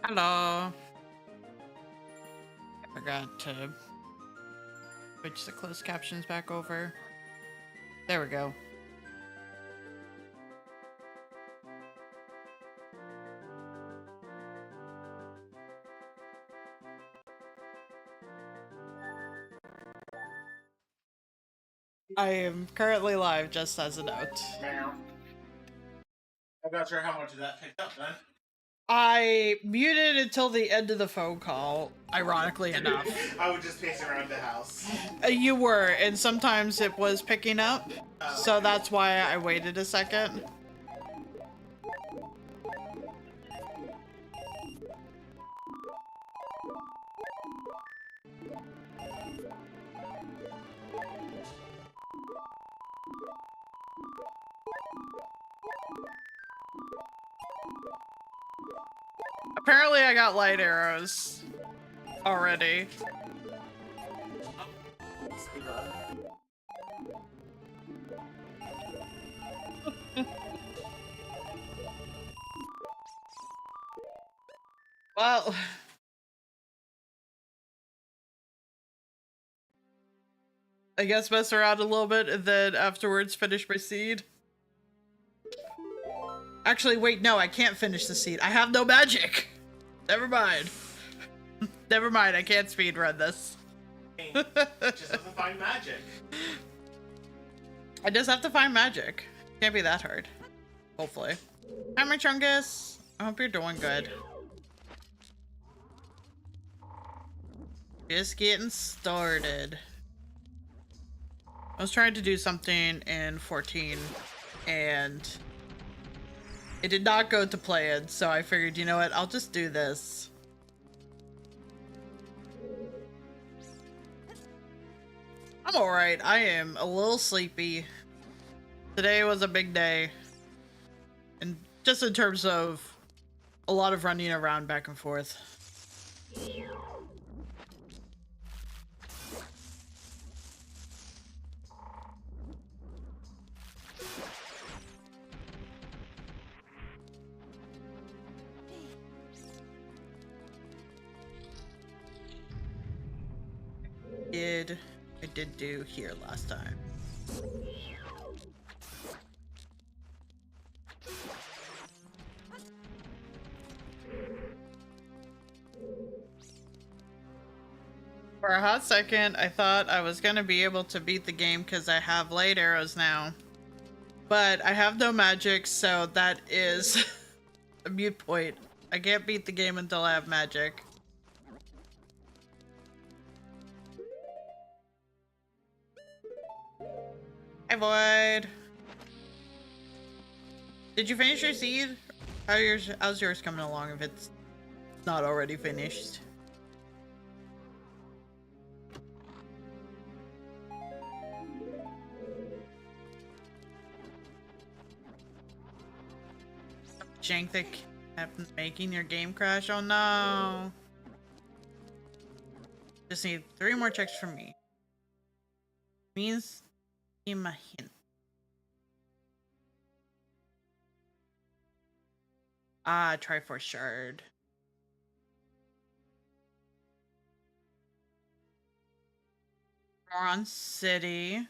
Hello. I forgot to switch the closed captions back over. There we go. I am currently live, just as a note. Meow. I'm not sure how much of that picked up then. I muted until the end of the phone call, ironically enough. I was just pacing around the house. You were, and sometimes it was picking up, so that's why I waited a second. Apparently I got light arrows already. Well, I guess mess around a little bit and then afterwards finish my seed. Actually, wait, no, I can't finish the seed. I have no magic. Never mind. Never mind, I can't speedrun this. Just have to find magic. I just have to find magic. Can't be that hard. Hopefully. Hi, my Chungus. I hope you're doing good. Just getting started. I was trying to do something in 14 and it did not go to plan, so I figured, you know what, I'll just do this. I'm alright. I am a little sleepy. Today was a big day. And just in terms of a lot of running around back and forth. I did do here last time. For a hot second, I thought I was gonna be able to beat the game because I have light arrows now. But I have no magic, so that is a mute point. I can't beat the game until I have magic. Hi, Void. Did you finish your seed? How's yours coming along if it's not already finished? Jank that kept making your game crash? Oh no. Just need 3 more checks from me. Means him a hint. Ah, Triforce Shard. Moron City.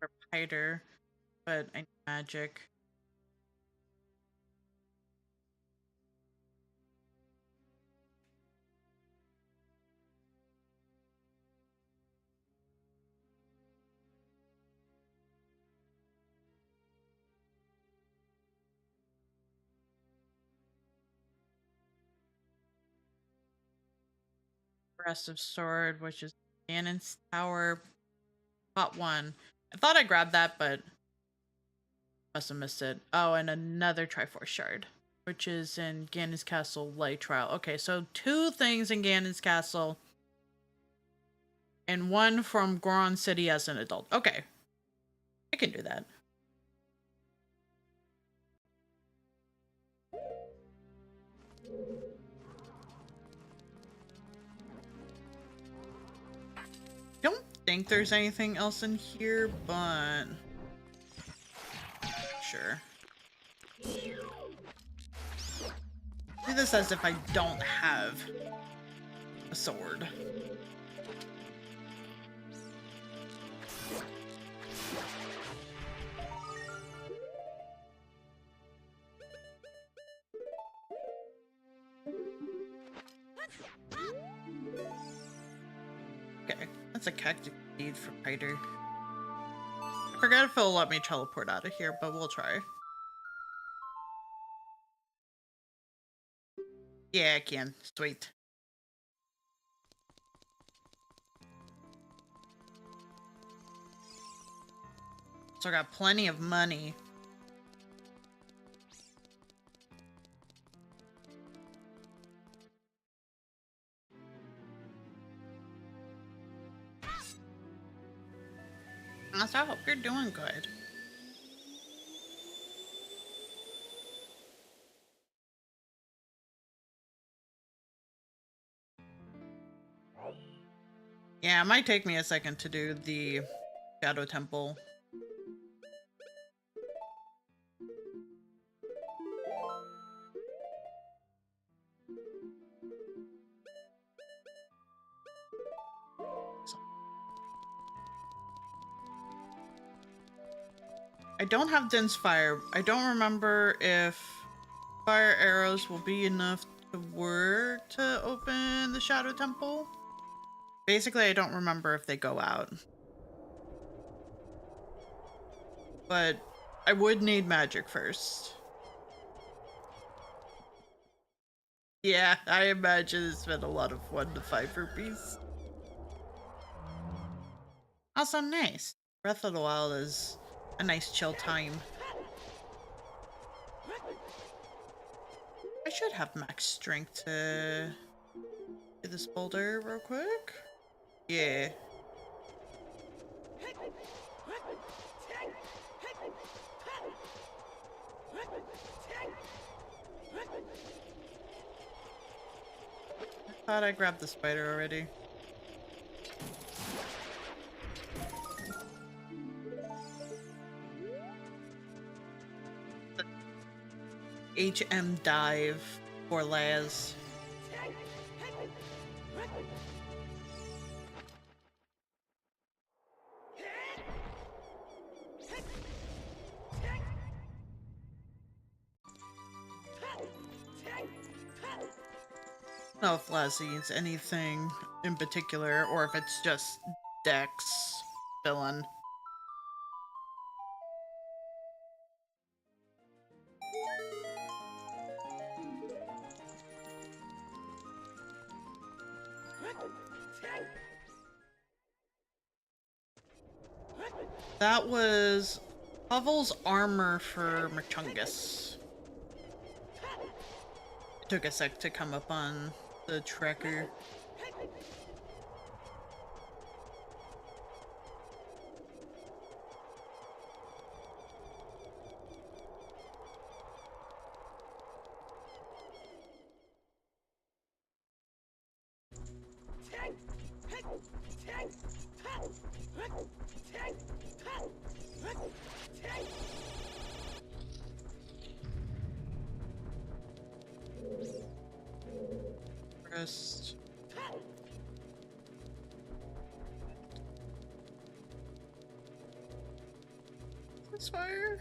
Or Piter. But I need magic. Rest of Sword, which is Ganon's Tower. Pot 1. I thought I grabbed that, but must have missed it. Oh, and another Triforce Shard, which is in Ganon's Castle Light Trial. Okay, so 2 things in Ganon's Castle. And 1 from Goron City as an adult. Okay. I can do that. Don't think there's anything else in here, but sure. Do this as if I don't have a sword. Okay, that's a cactus seed for Piter. I forgot if it'll let me teleport out of here, but we'll try. Yeah, I can. Sweet. So I got plenty of money. So I hope you're doing good. Yeah, it might take me a second to do the Shadow Temple. I don't have Dense Fire. I don't remember if fire arrows will be enough to work to open the Shadow Temple. Basically, I don't remember if they go out. But I would need magic first. Yeah, I imagine it's been a lot of 1 to 5 rupees. Also nice. Breath of the Wild is a nice chill time. I should have max strength to do this boulder real quick. Yeah. I thought I grabbed the spider already. HM dive for Laz. I don't know if Laz needs anything in particular, or if it's just Dex villain. That was Pavel's armor for Merchungus. It took a sec to come up on the tracker. Rest. This fire.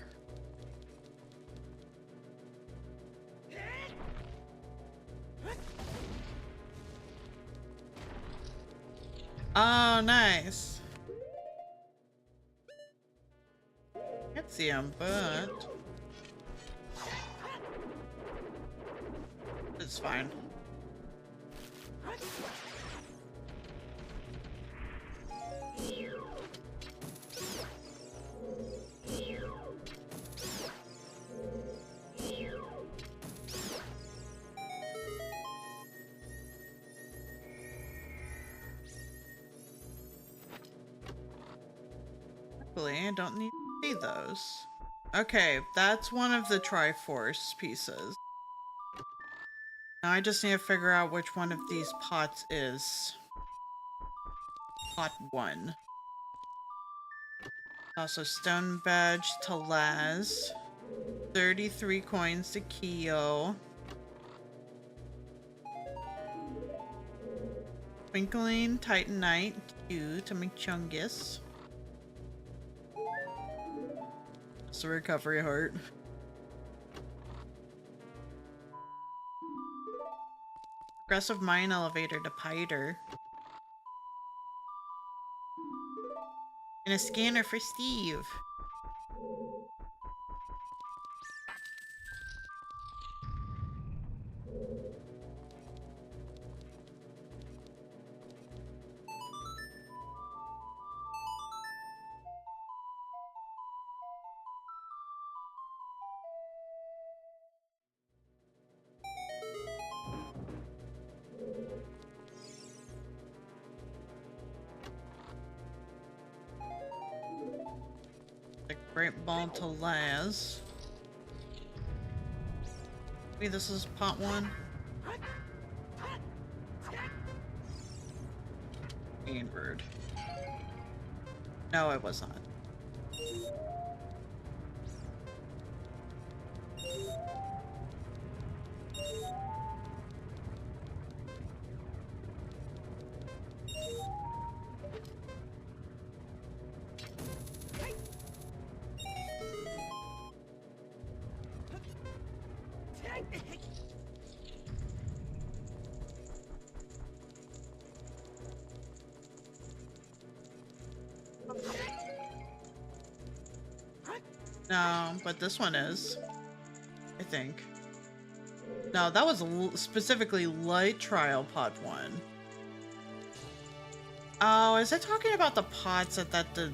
Oh, nice. Can't see him, but it's fine. I don't need to see those. Okay, that's one of the Triforce pieces. Now I just need to figure out which one of these pots is pot 1. Also, stone badge to Laz. 33 coins to Kyo. Twinkling Titanite Q to Mchungus. It's a recovery heart. Progressive Mine Elevator to Piter. And a scanner for Steve. The Great Ball to Laz. Maybe this is pot 1. Bird. No, it was not. No, but this one is. I think. No, that was specifically Light Trial Pod 1. Oh, is it talking about the pots at the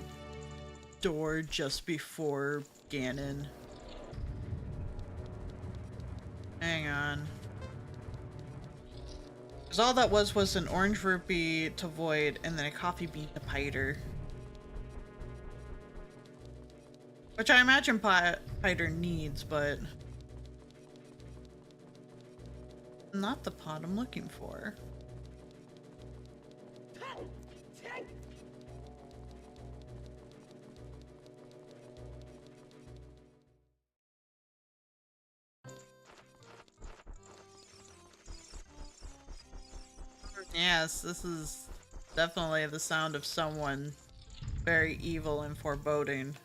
door just before Ganon? Hang on. Because all that was an orange rupee to Void and then a coffee bean to Piter. Which I imagine Piter needs, but not the pot I'm looking for. Yes, this is definitely the sound of someone very evil and foreboding.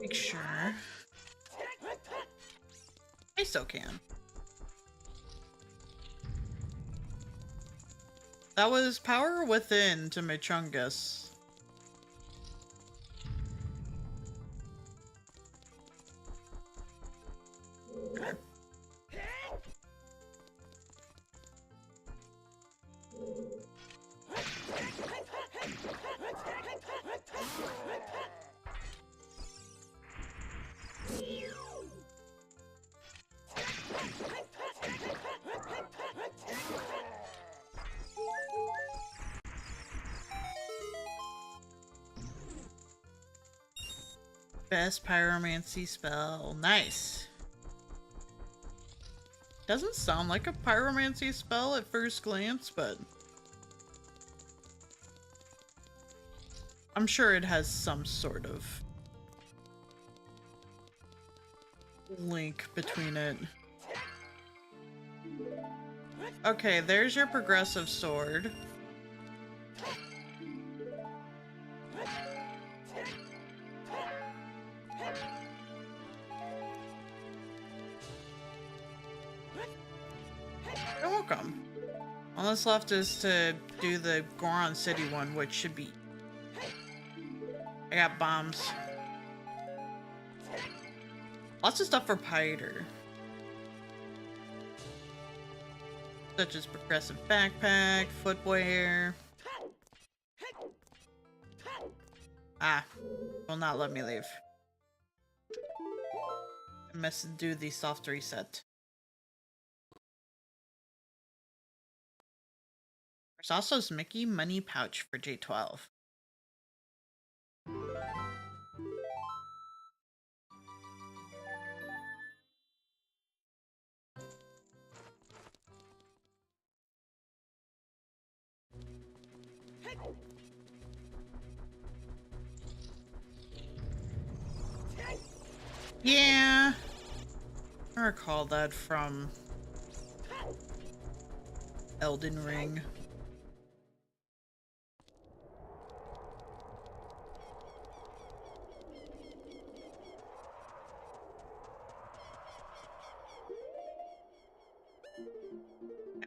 Make sure. I still can. That was Power Within to Mchungus. Best pyromancy spell. Nice. Doesn't sound like a pyromancy spell at first glance, but I'm sure it has some sort of link between it. Okay, there's your progressive sword. You're welcome. All that's left is to do the Goron City one, which should be... I got bombs. Lots of stuff for Piter. Such as progressive backpack, footwear. Ah, will not let me leave. I must do the soft reset. There's also this Mickey money pouch for J12. Yeah, I recall that from Elden Ring.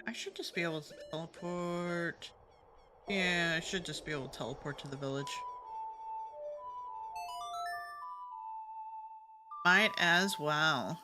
I should just be able to teleport. Yeah, I should just be able to teleport to the village. Might as well.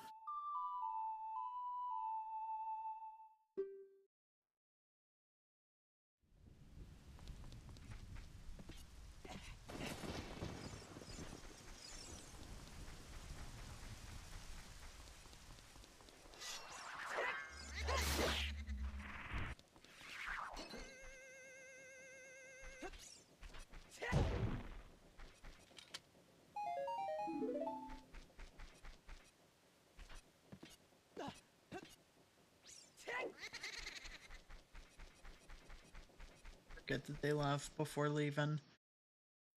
Forget that they left before leaving.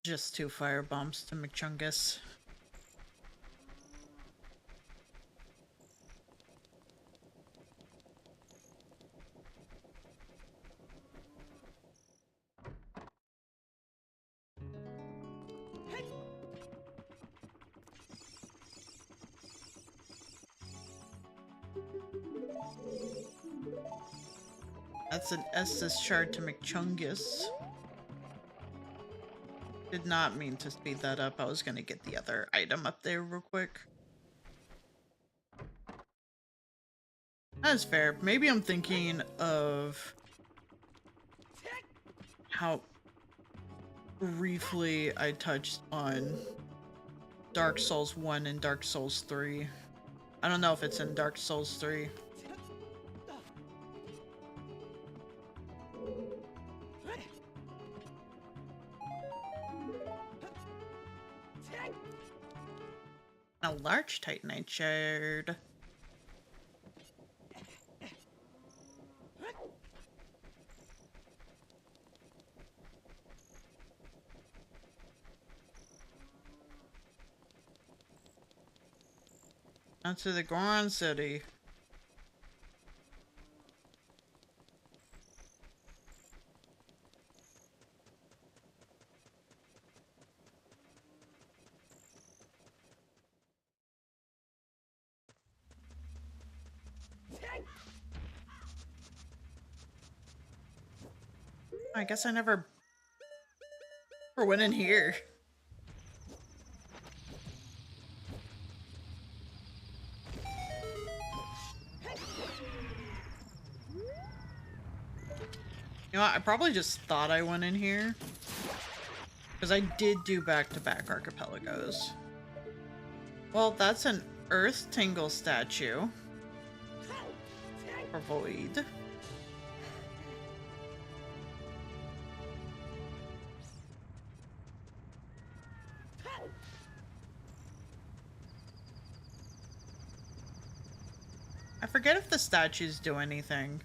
Just 2 fire bombs to McChungus. That's an Estus shard to McChungus. Did not mean to speed that up. I was gonna get the other item up there real quick. That's fair. Maybe I'm thinking of how briefly I touched on Dark Souls 1 and Dark Souls 3. I don't know if it's in Dark Souls 3. A large Titanite shard. Out to the Goron City. I guess I never went in here. You know what? I probably just thought I went in here. Because I did do back-to-back archipelagos. Well, that's an Earth Tingle statue. Or Void. I forget if the statues do anything.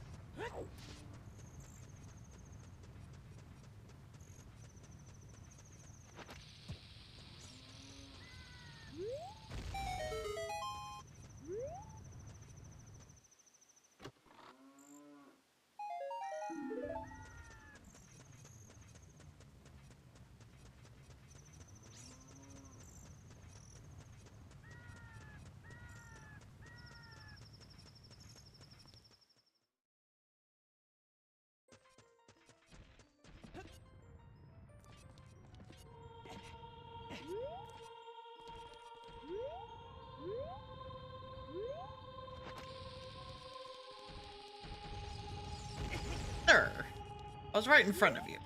I was right in front of you.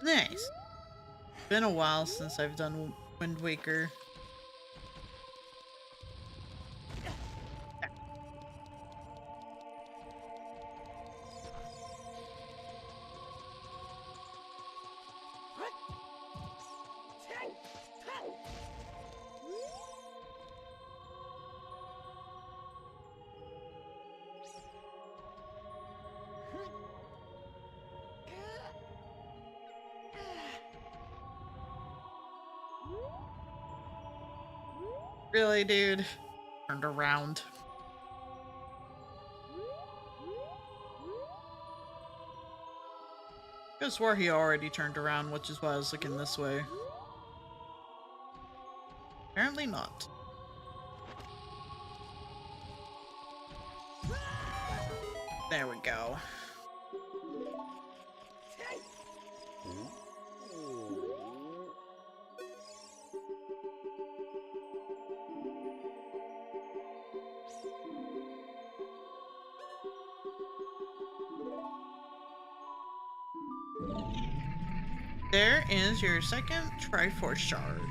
Nice. Been a while since I've done Wind Waker. Really, dude? Turned around. I swore he already turned around, which is why I was looking this way. Apparently not. There we go. There is your second Triforce shard.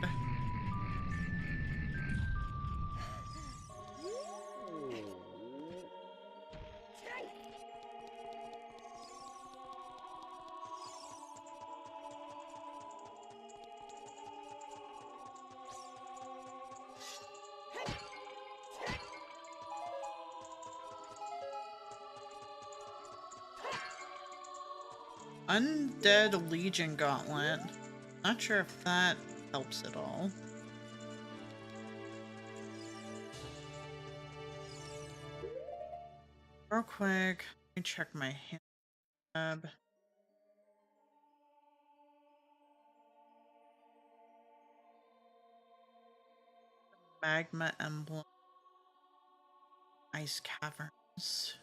Undead Legion Gauntlet. Not sure if that helps at all. Real quick, let me check my hand tab. Magma Emblem. Ice Caverns.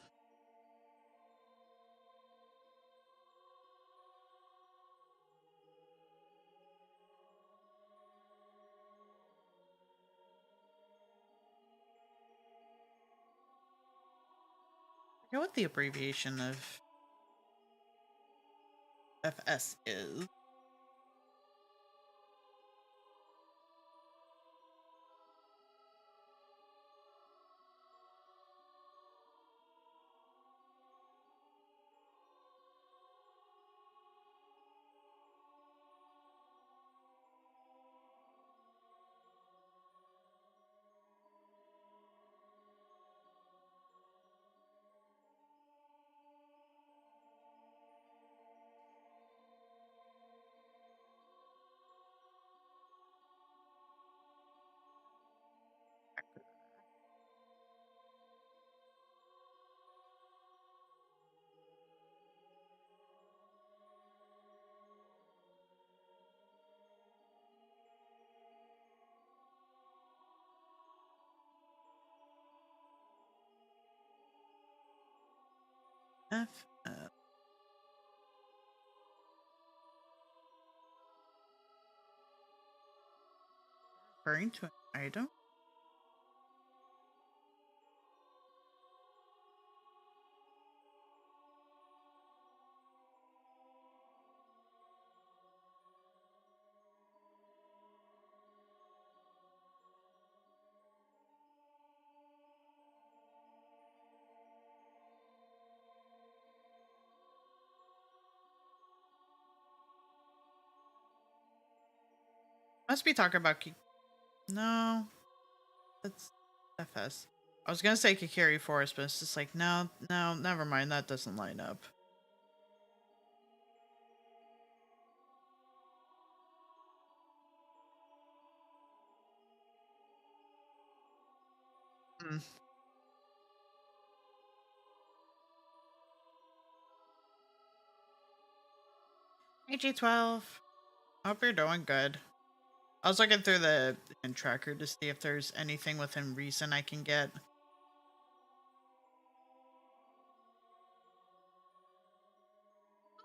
I forget what the abbreviation of FS is. FF. Referring to an item? Must be talking about no, that's FS. I was gonna say Kikiri Forest, but it's just like, no, never mind. That doesn't line up. Hmm. Hey, G12. Hope you're doing good. I was looking through the hint tracker to see if there's anything within reason I can get.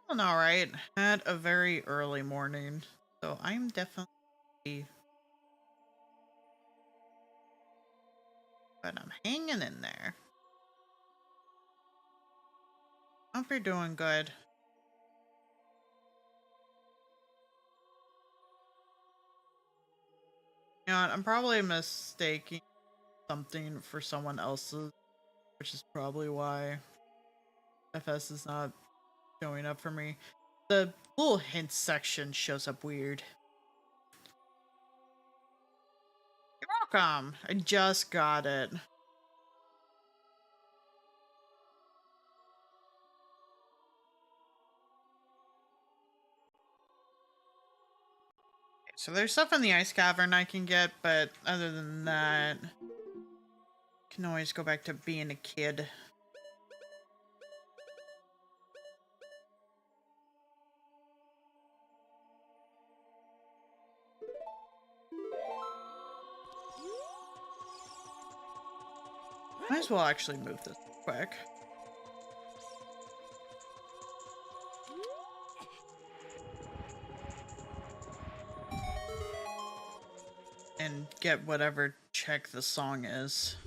Alright. Had a very early morning. So I'm definitely, but I'm hanging in there. Hope you're doing good. You know what? I'm probably mistaking something for someone else's, which is probably why FS is not showing up for me. The little hint section shows up weird. You're welcome. I just got it. So there's stuff in the ice cavern I can get, but other than that, I can always go back to being a kid. Might as well actually move this quick. And get whatever check the song is.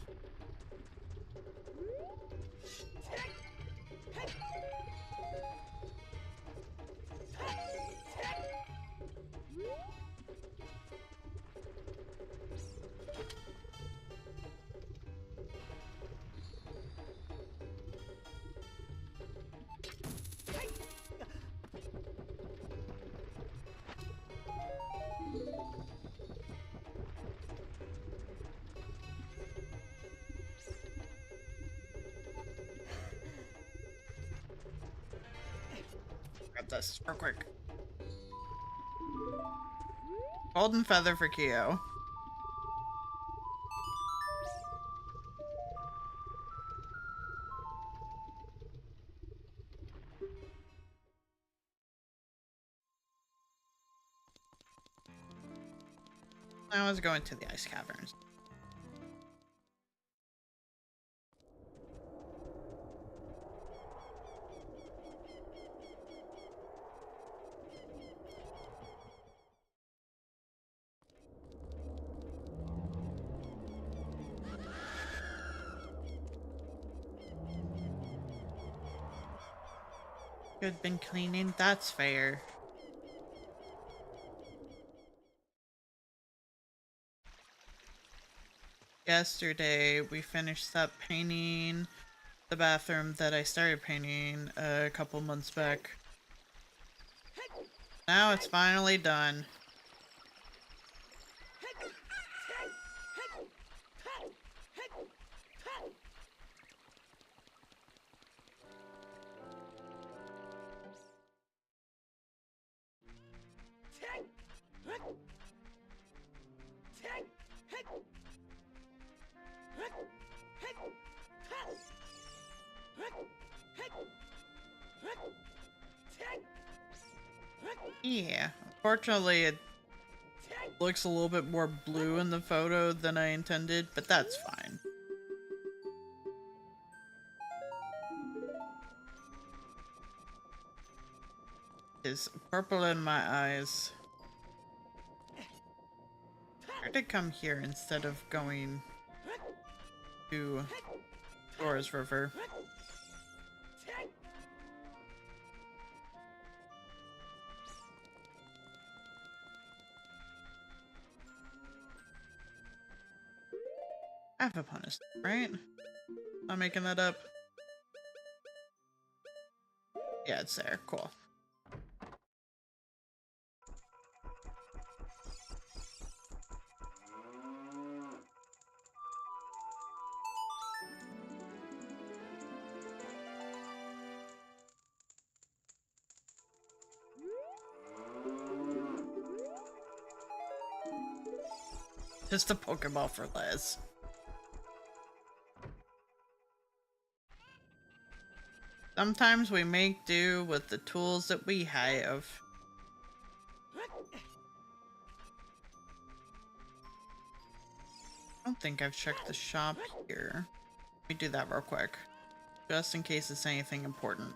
Grab this real quick. Golden feather for Kyo. I was going to the ice caverns. Good, been cleaning. That's fair. Yesterday, we finished up painting the bathroom that I started painting a couple months back. Now it's finally done. Yeah, unfortunately it looks a little bit more blue in the photo than I intended, but that's fine. It's purple in my eyes. Where to come here instead of going to Flora's River? I have a bonus, right? Not making that up. Yeah, it's there. Cool. Just a Pokeball for Les. Sometimes we make do with the tools that we have. I don't think I've checked the shop here. Let me do that real quick. Just in case it's anything important.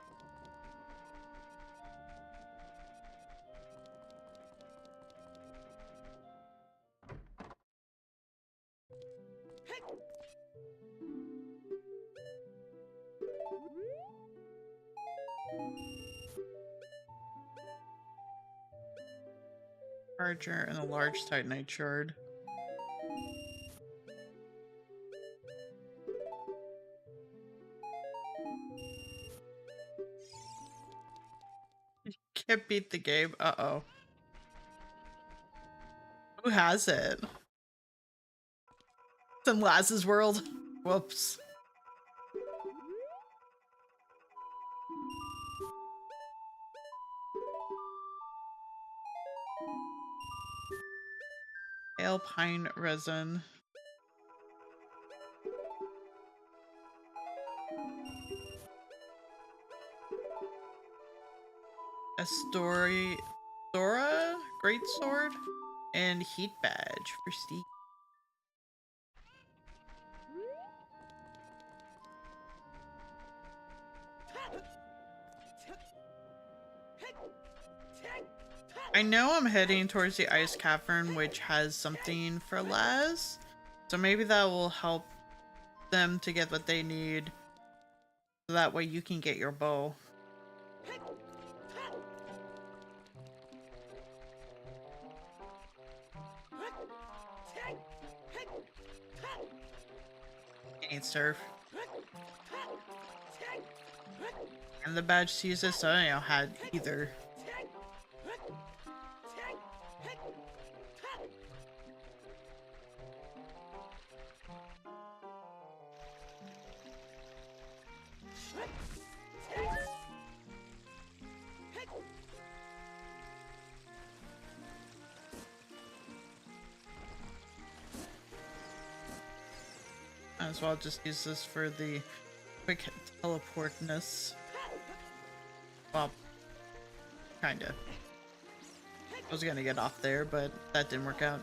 Archer and a large Titanite shard. Can't beat the game. Uh-oh. Who has it? It's in Laz's world. Whoops. Alpine resin. Astora greatsword and heat badge for Steve. I know I'm heading towards the ice cavern, which has something for Laz, so maybe that will help them to get what they need, so that way you can get your bow. You need surf. And the badge sees this, so I don't know how either. Might as well just use this for the quick teleportness. Well, kinda. I was gonna get off there, but that didn't work out.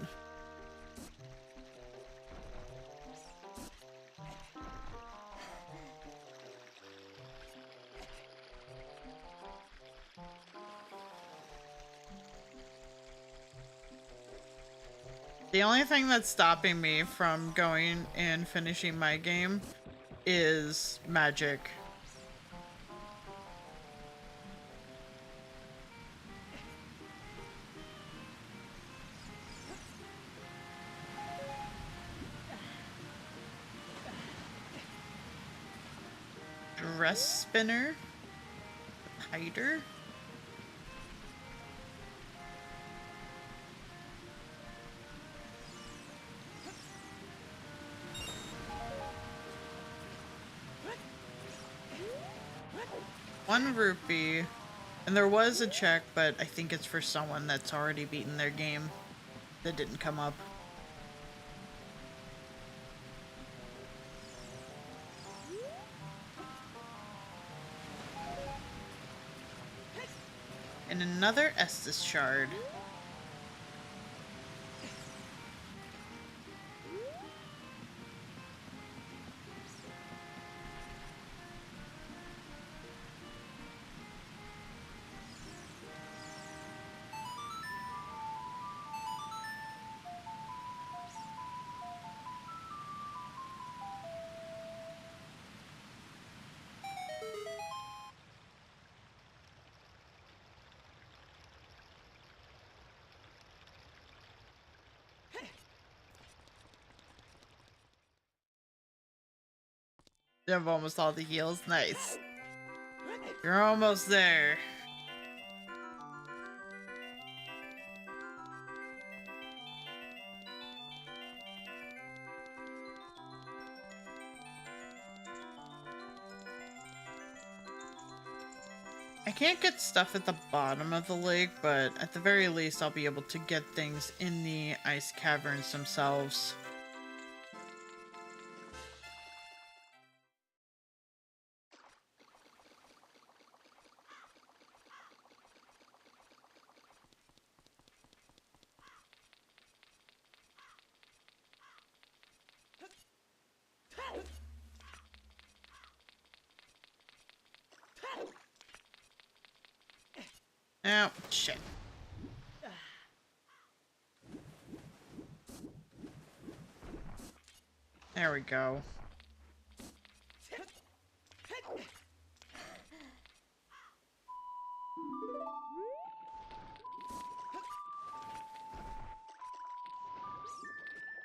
The only thing that's stopping me from going and finishing my game is magic. Dress spinner? Hider? One rupee, and there was a check, but I think it's for someone that's already beaten their game that didn't come up. And another Estus shard. You have almost all the heals. Nice. You're almost there. I can't get stuff at the bottom of the lake, but at the very least I'll be able to get things in the ice caverns themselves. Oh, shit. There we go.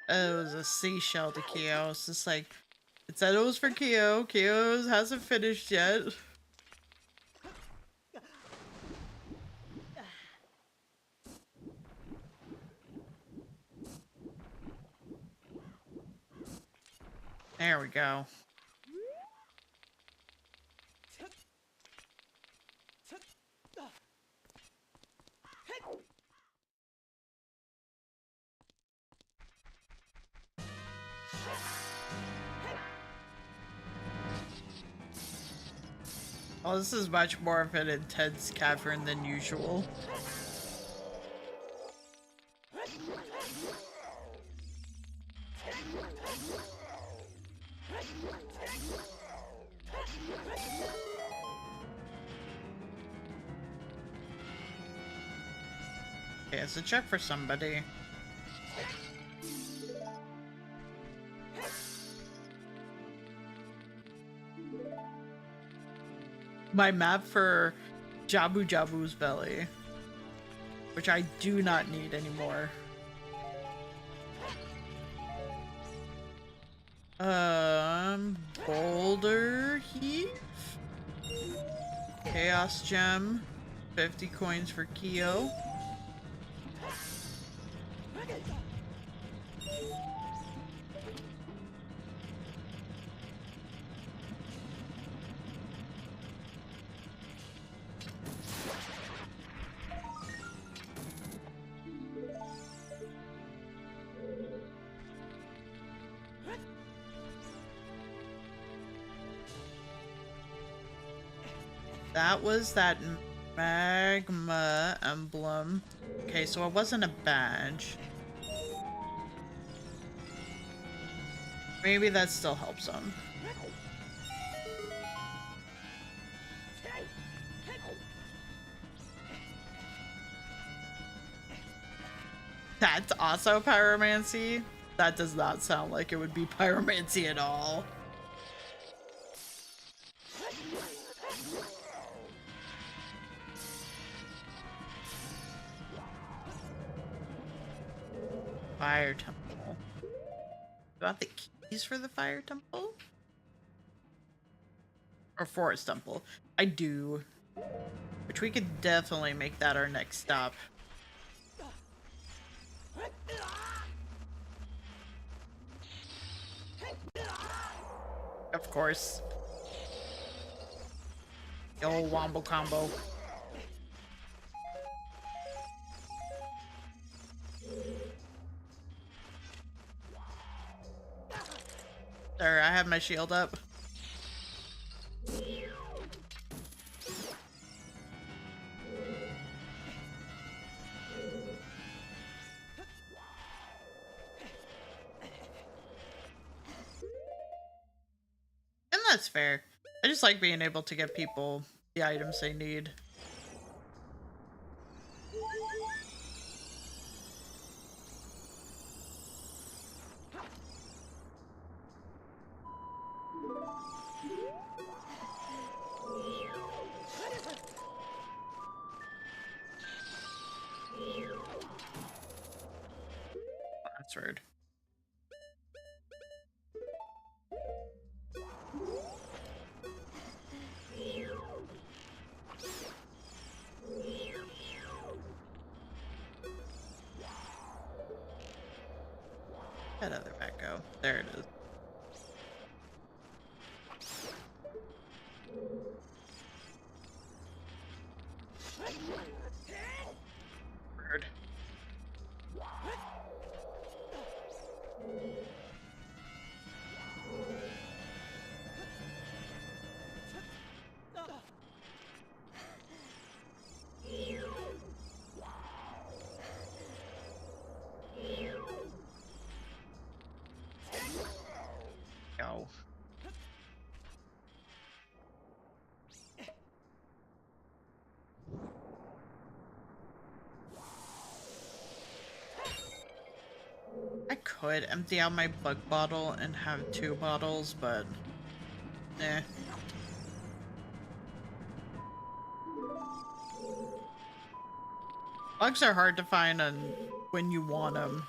It was a seashell to Kyo. It's just like, it said it was for Kyo. Kyo hasn't finished yet. There we go. Oh, this is much more of an intense cavern than usual. Okay, it's a check for somebody. My map for Jabu Jabu's belly, which I do not need anymore. Boulder Heave? Chaos Gem. 50 coins for Kyo. That was that magma emblem. Okay, so it wasn't a badge. Maybe that still helps him. That's also pyromancy? That does not sound like it would be pyromancy at all. Fire temple. Got the keys for the fire temple? Or forest temple. I do. Which we could definitely make that our next stop. Of course. The old wombo combo. There, I have my shield up. And that's fair. I just like being able to get people the items they need. That's rude. That other back go. There it is. Rude. Go. I could empty out my bug bottle and have 2 bottles, but eh. Bugs are hard to find when you want them.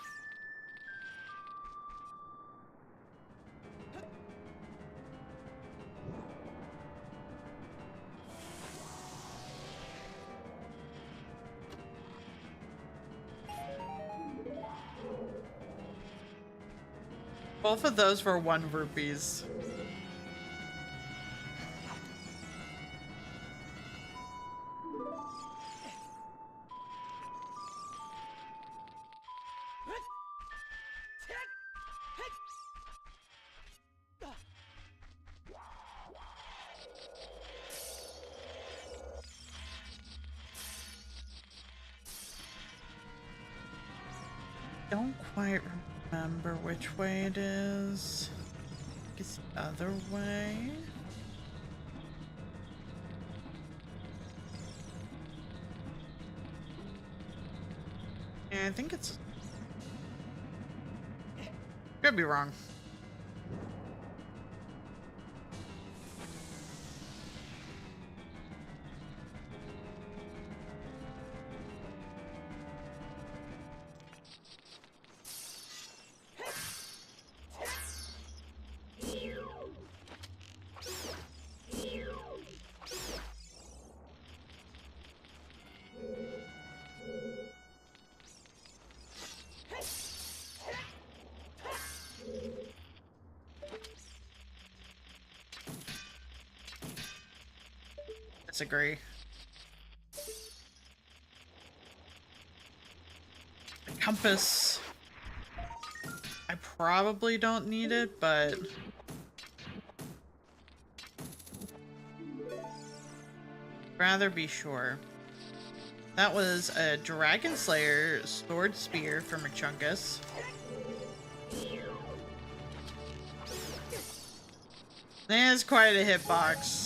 Both of those were 1 rupees. Don't quite remember which way it is. I think it's the other way. Yeah, I think it's... Could be wrong. Disagree. The compass. I probably don't need it, but rather be sure. That was a Dragon Slayer Sword Spear from Chungus. That's quite a hitbox.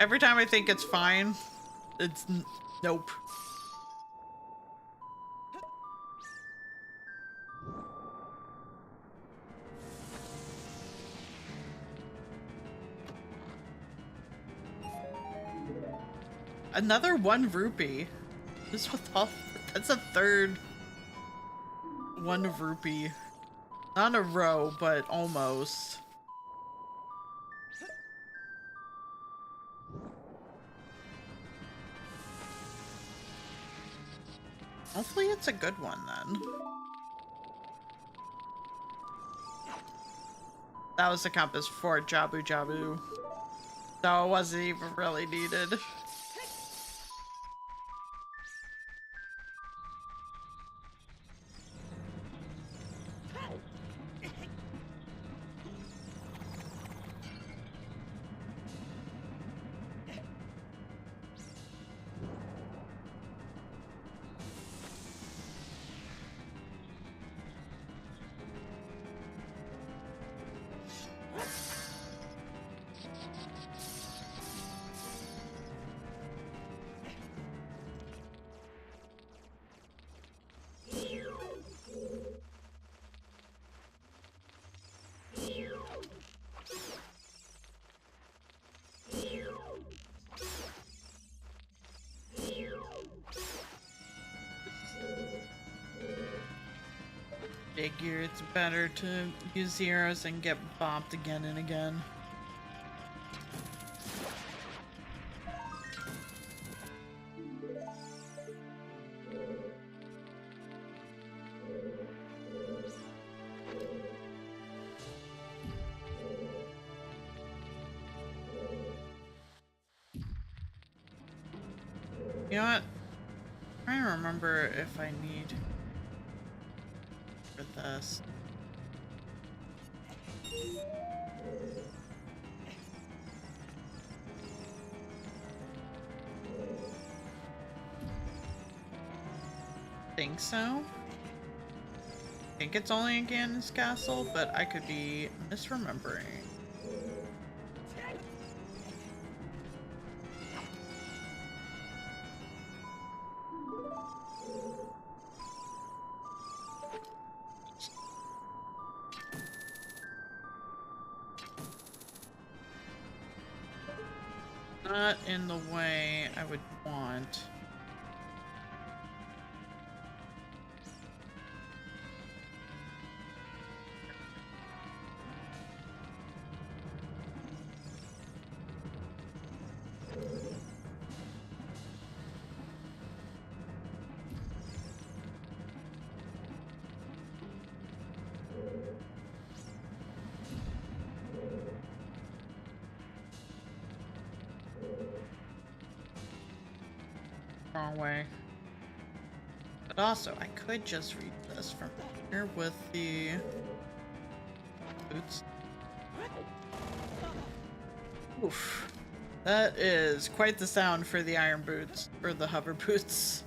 Every time I think it's fine, it's nope. Another 1 rupee. This was all. That's a 3rd 1 rupee. Not in a row, but almost. Hopefully it's a good one then. That was the compass for Jabu Jabu. So it wasn't even really needed. Figure it's better to use zeros and get bopped again and again. You know what? I'm trying to remember if I need for this. Think so. I think it's only in Ganon's castle, but I could be misremembering. Not in the way I would want. Wrong way. But also, I could just read this from here with the boots. Oof. That is quite the sound for the iron boots, or the hover boots.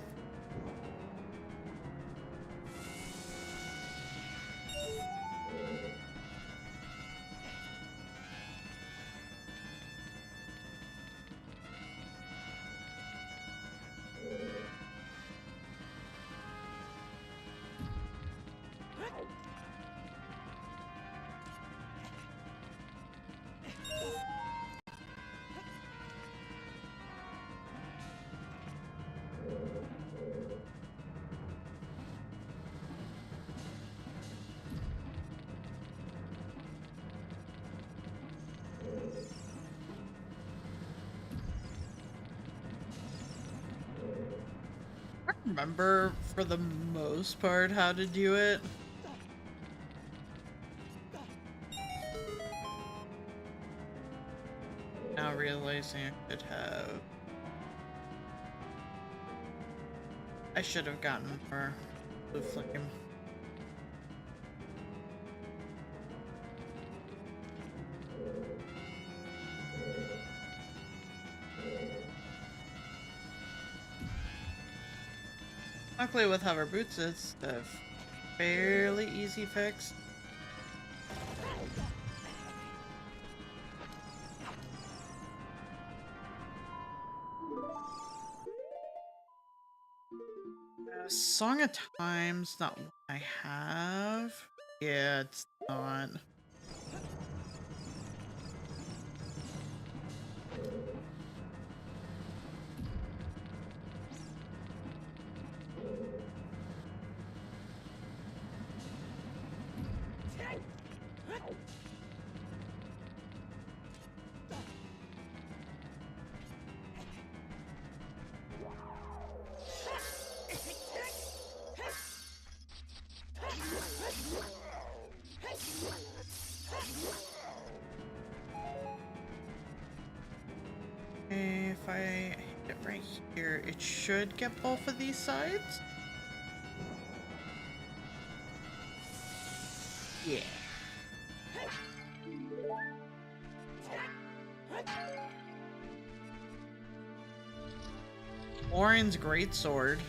I remember for the most part how to do it. Now realizing I could have. I should have gotten more blue flame. Luckily with hover boots, it's a fairly easy fix. Song of Time's not what I have. Yeah, it's not. If I hit it right here, it should get both of these sides. Yeah. Lauren's greatsword.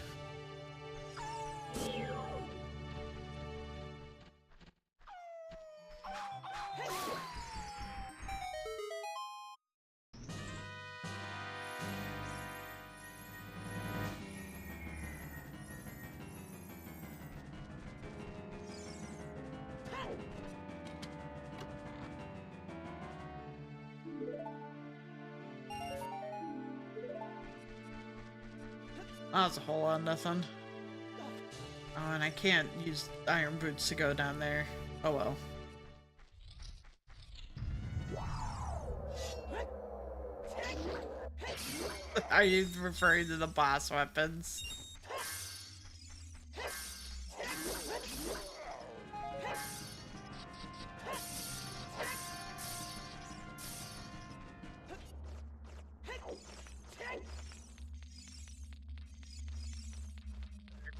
That was a whole lot of nothing. Oh, and I can't use iron boots to go down there. Oh well. Are you referring to the boss weapons?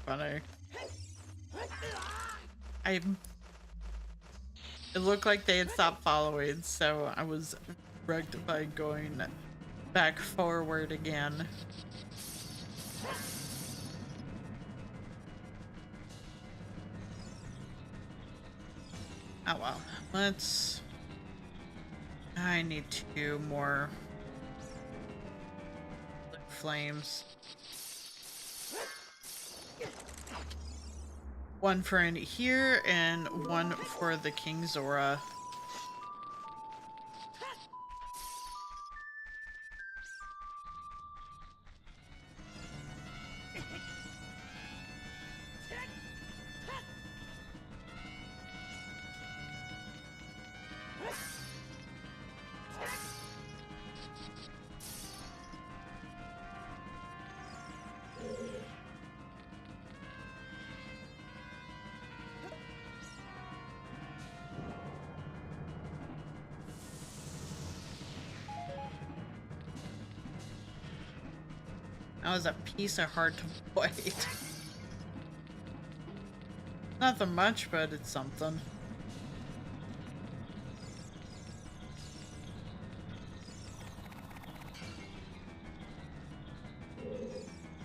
Funny. It looked like they had stopped following, so I was wrecked by going back forward again. Oh well. I need 2 more flames. One for in here and one for the King Zora. That was a piece of hard to avoid. Nothing much, but it's something.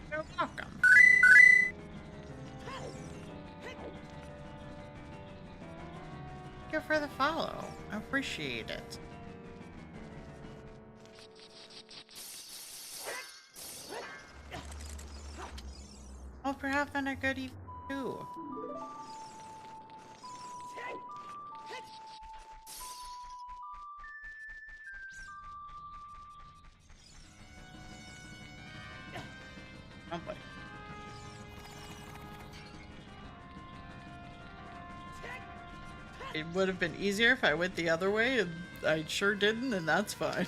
You're welcome. Thank you for the follow. I appreciate it. Hope you're having a good evening too. Oh boy. It would have been easier if I went the other way, and I sure didn't, and that's fine.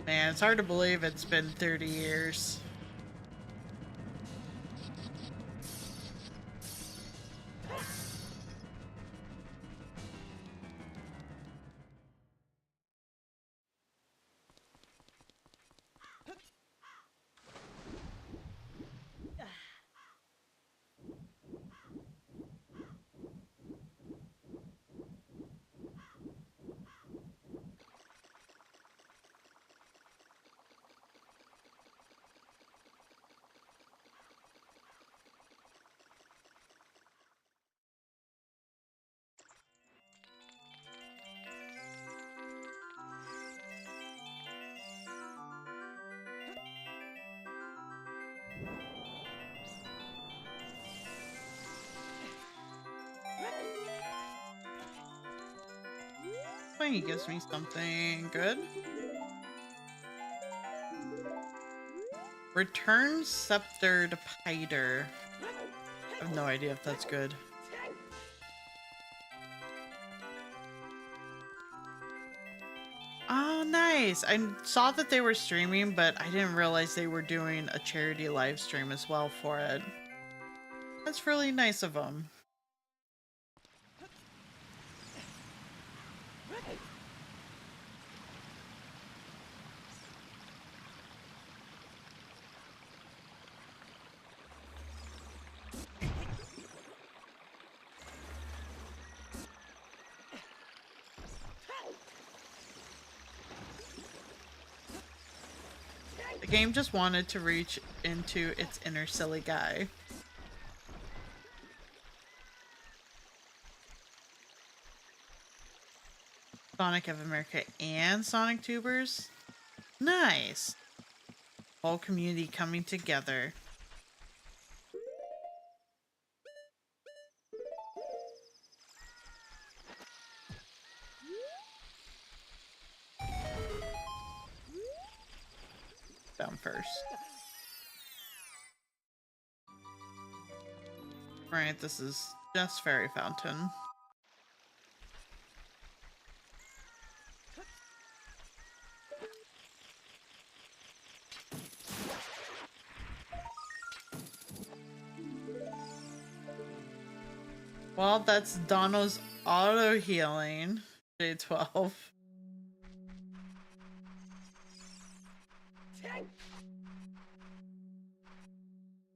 Man, it's hard to believe it's been 30 years. He gives me something good. Return sceptered Piter. I have no idea if that's good. Oh, nice. I saw that they were streaming, but I didn't realize they were doing a charity live stream as well for it. That's really nice of them. The game just wanted to reach into its inner silly guy. Sonic of America and Sonic Tubers? Nice! Whole community coming together. Down first. Right, this is just Fairy Fountain. Well, that's Donno's auto healing. J12.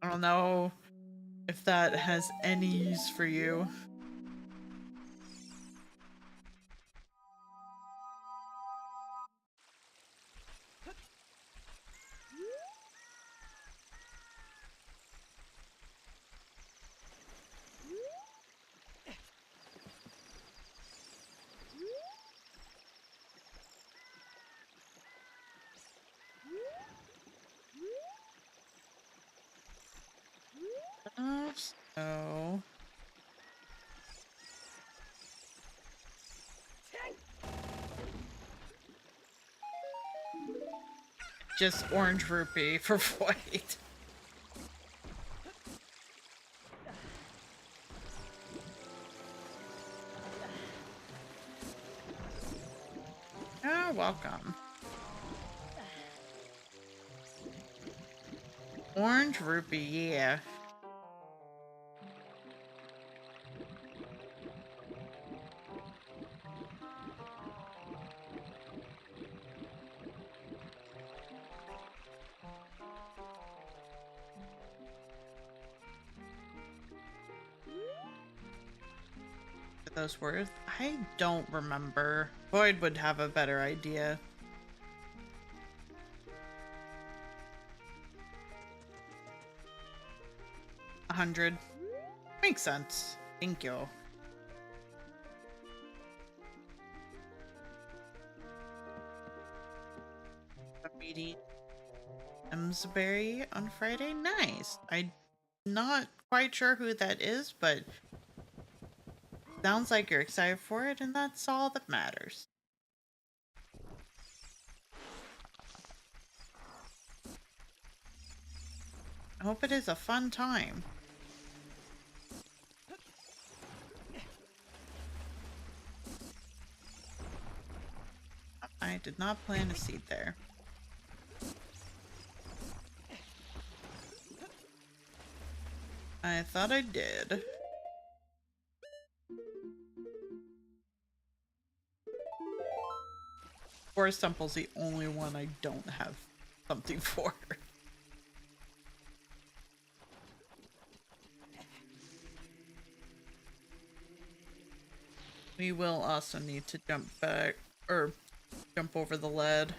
I don't know if that has any use for you. So... just orange rupee for white. Oh, welcome. Orange rupee, yeah. those worth? I don't remember. Boyd would have a better idea. 100. Makes sense. Thank you. A meeting Emsbury on Friday? Nice. I'm not quite sure who that is, but sounds like you're excited for it, and that's all that matters. I hope it is a fun time. I did not plant a seed there. I thought I did. Forest Temple's the only one I don't have something for. We will also need to jump back, or jump over the lead.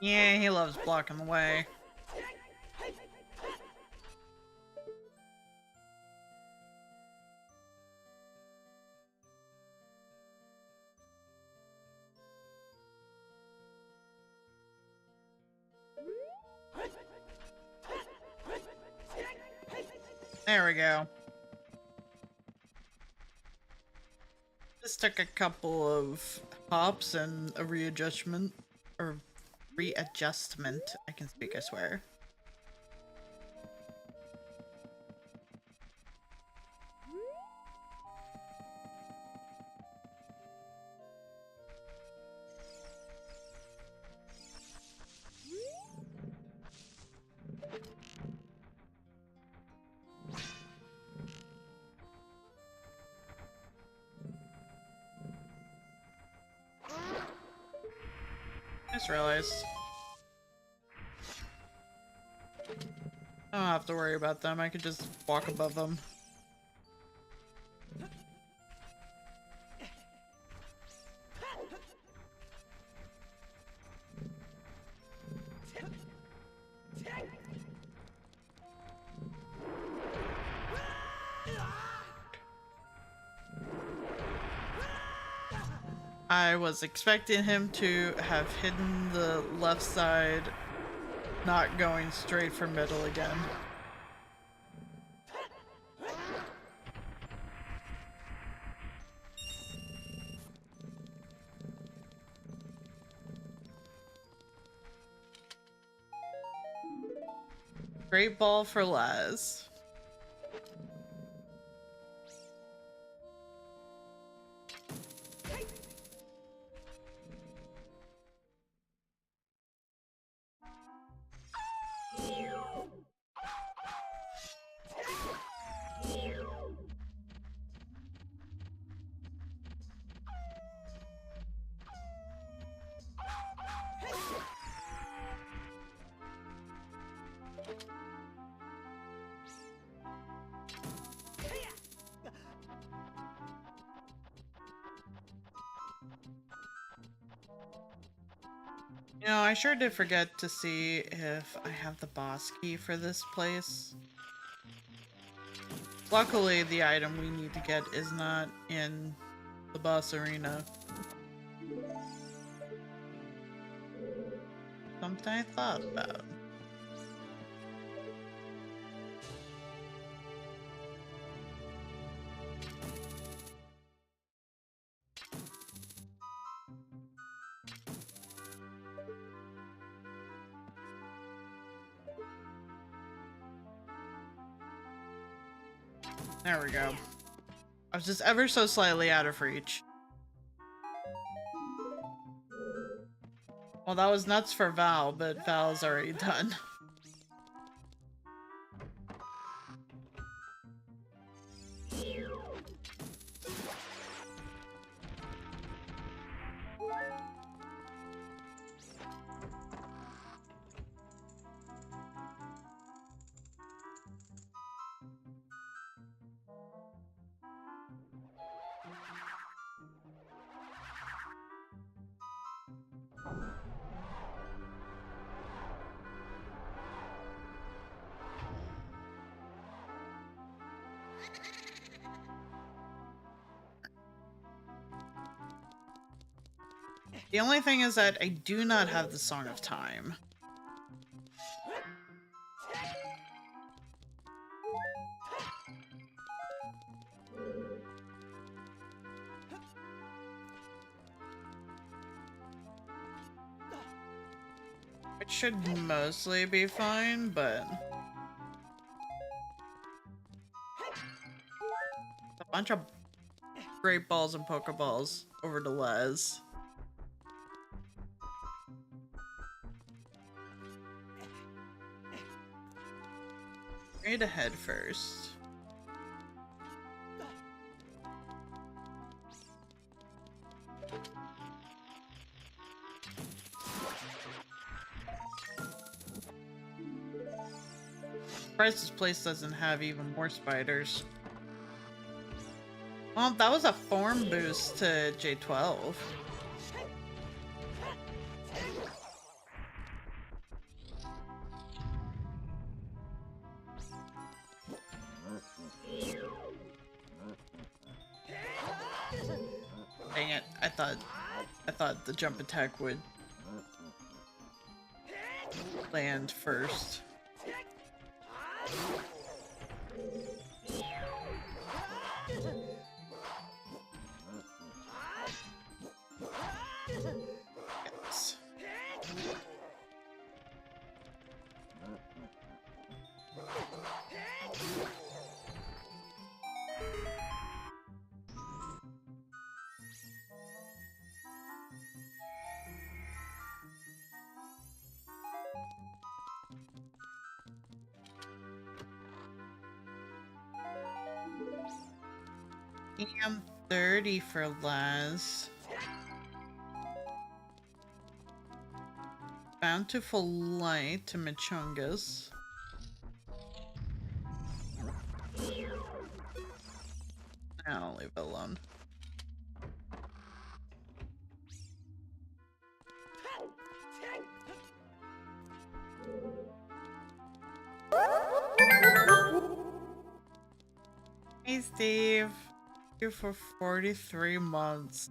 Yeah, he loves blocking the way. There we go. This took a couple of hops and a readjustment, or readjustment. I can speak, I swear. I just realized I don't have to worry about them. I could just walk above them. I was expecting him to have hidden the left side, not going straight for middle again. Great ball for Laz. You know, I sure did forget to see if I have the boss key for this place. Luckily, the item we need to get is not in the boss arena. Something I thought about. There we go. I was just ever so slightly out of reach. Well, that was nuts for Val, but Val's already done. The only thing is that I do not have the Song of Time. It should mostly be fine, but... a bunch of Great Balls and Pokeballs over to Les. Straight ahead first. Surprised this place doesn't have even more spiders. Well, that was a form boost to J12. Dang it, I thought the jump attack would land first. Yes. I'm 30 for Les. Bountiful Light to Machungus. I'll leave it alone. Hey Steve, here for 43 months.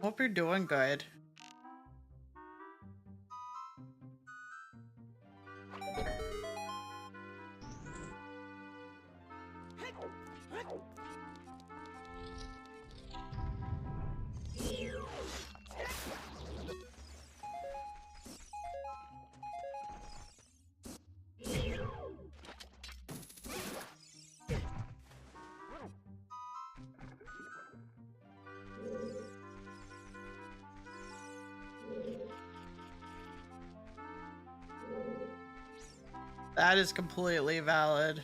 Hope you're doing good. That is completely valid.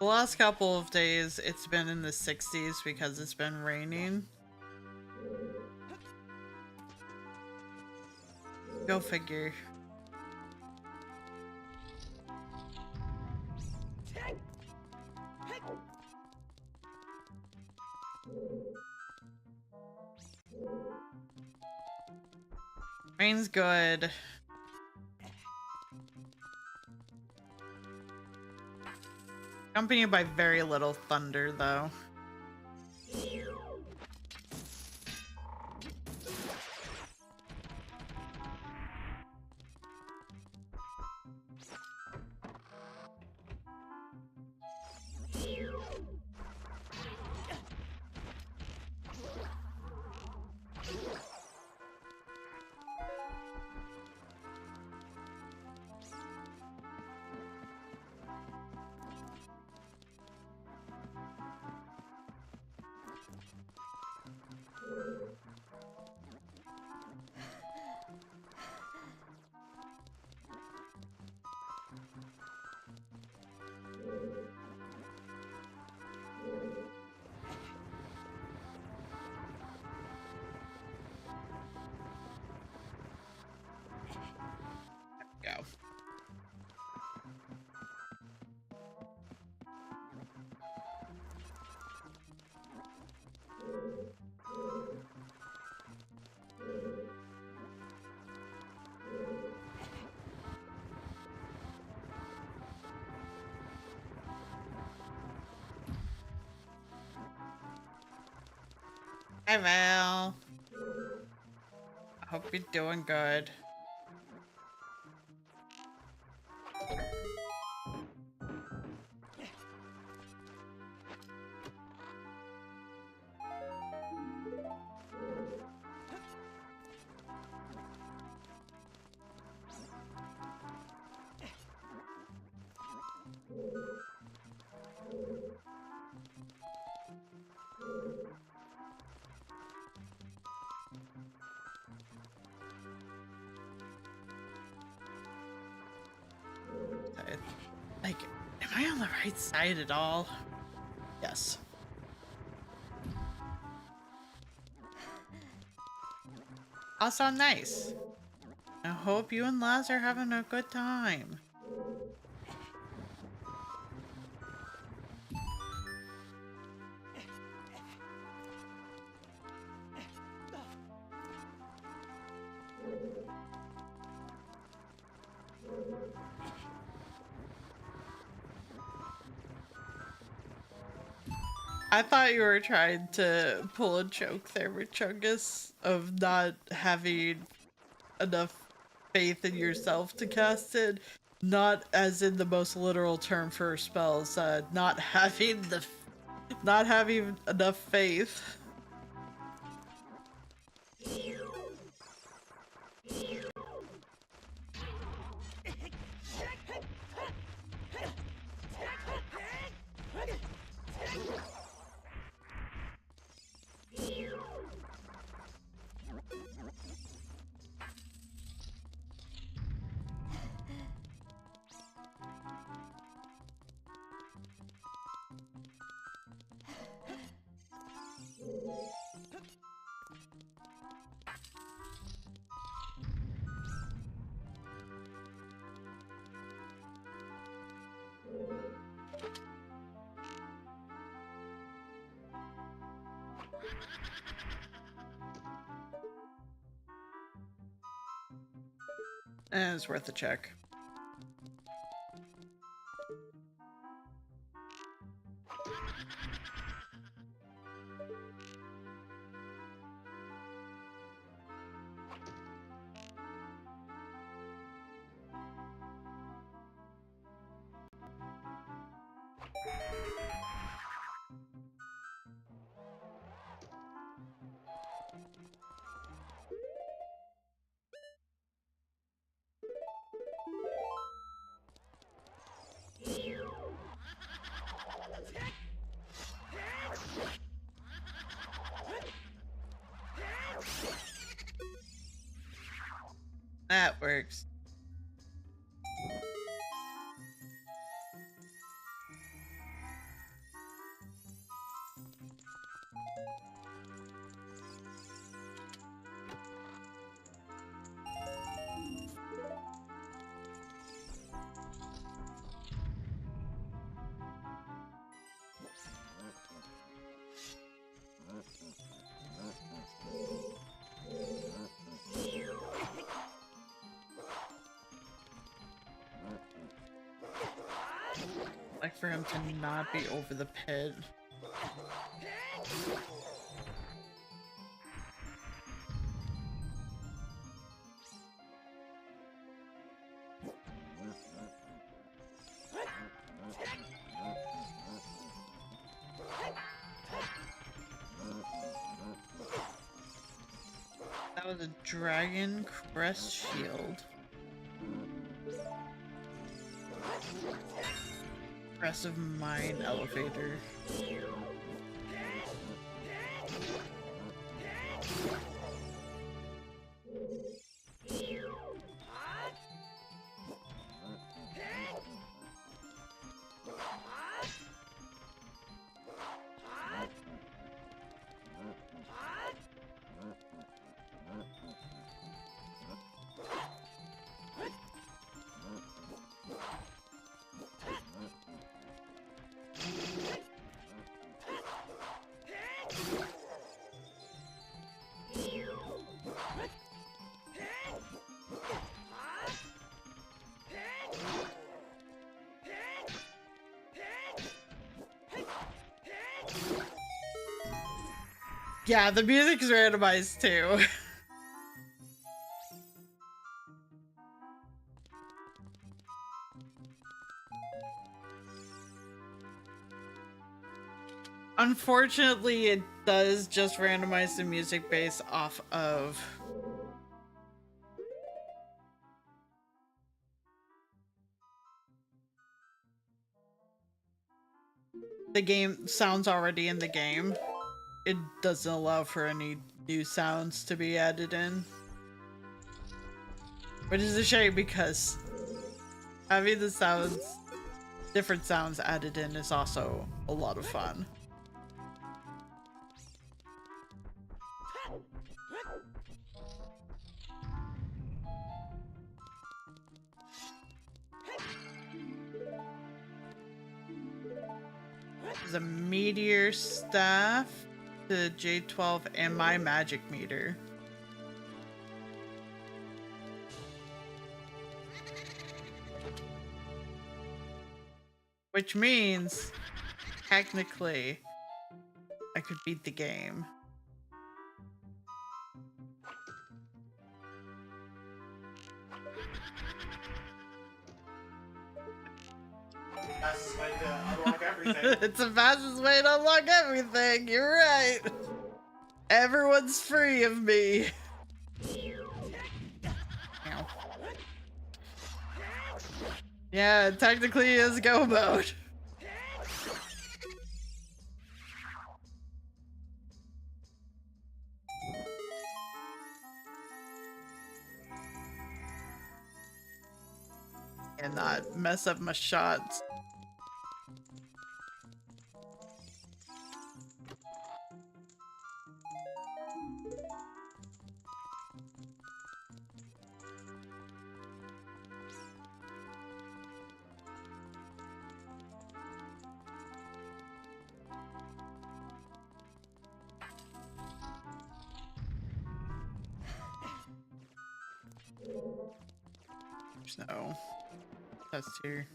The last couple of days, it's been in the 60s because it's been raining. Go figure. Rain's good. Accompanied by very little thunder, though. Go. Hi, Val. I hope you're doing good. Like, am I on the right side at all? Yes. Also nice. I hope you and Laz are having a good time. I thought you were trying to pull a joke there with Chungus of not having enough faith in yourself to cast it. Not as in the most literal term for spells, not having enough faith. And it's worth a check. That works. expect for him to not be over the pit. That was a dragon crest shield. Aggressive mine elevator. Yeah, the music's randomized too. Unfortunately, it does just randomize the music based off of the game sounds already in the game. It doesn't allow for any new sounds to be added in. Which is a shame because having the sounds, different sounds added in is also a lot of fun. There's a meteor staff, the J12, and my magic meter. Which means, technically, I could beat the game. Fastest way to unlock everything. It's the fastest way to unlock everything, you're right. Everyone's free of me. Ow. Yeah, it technically is go mode. And not mess up my shots. No. That's here.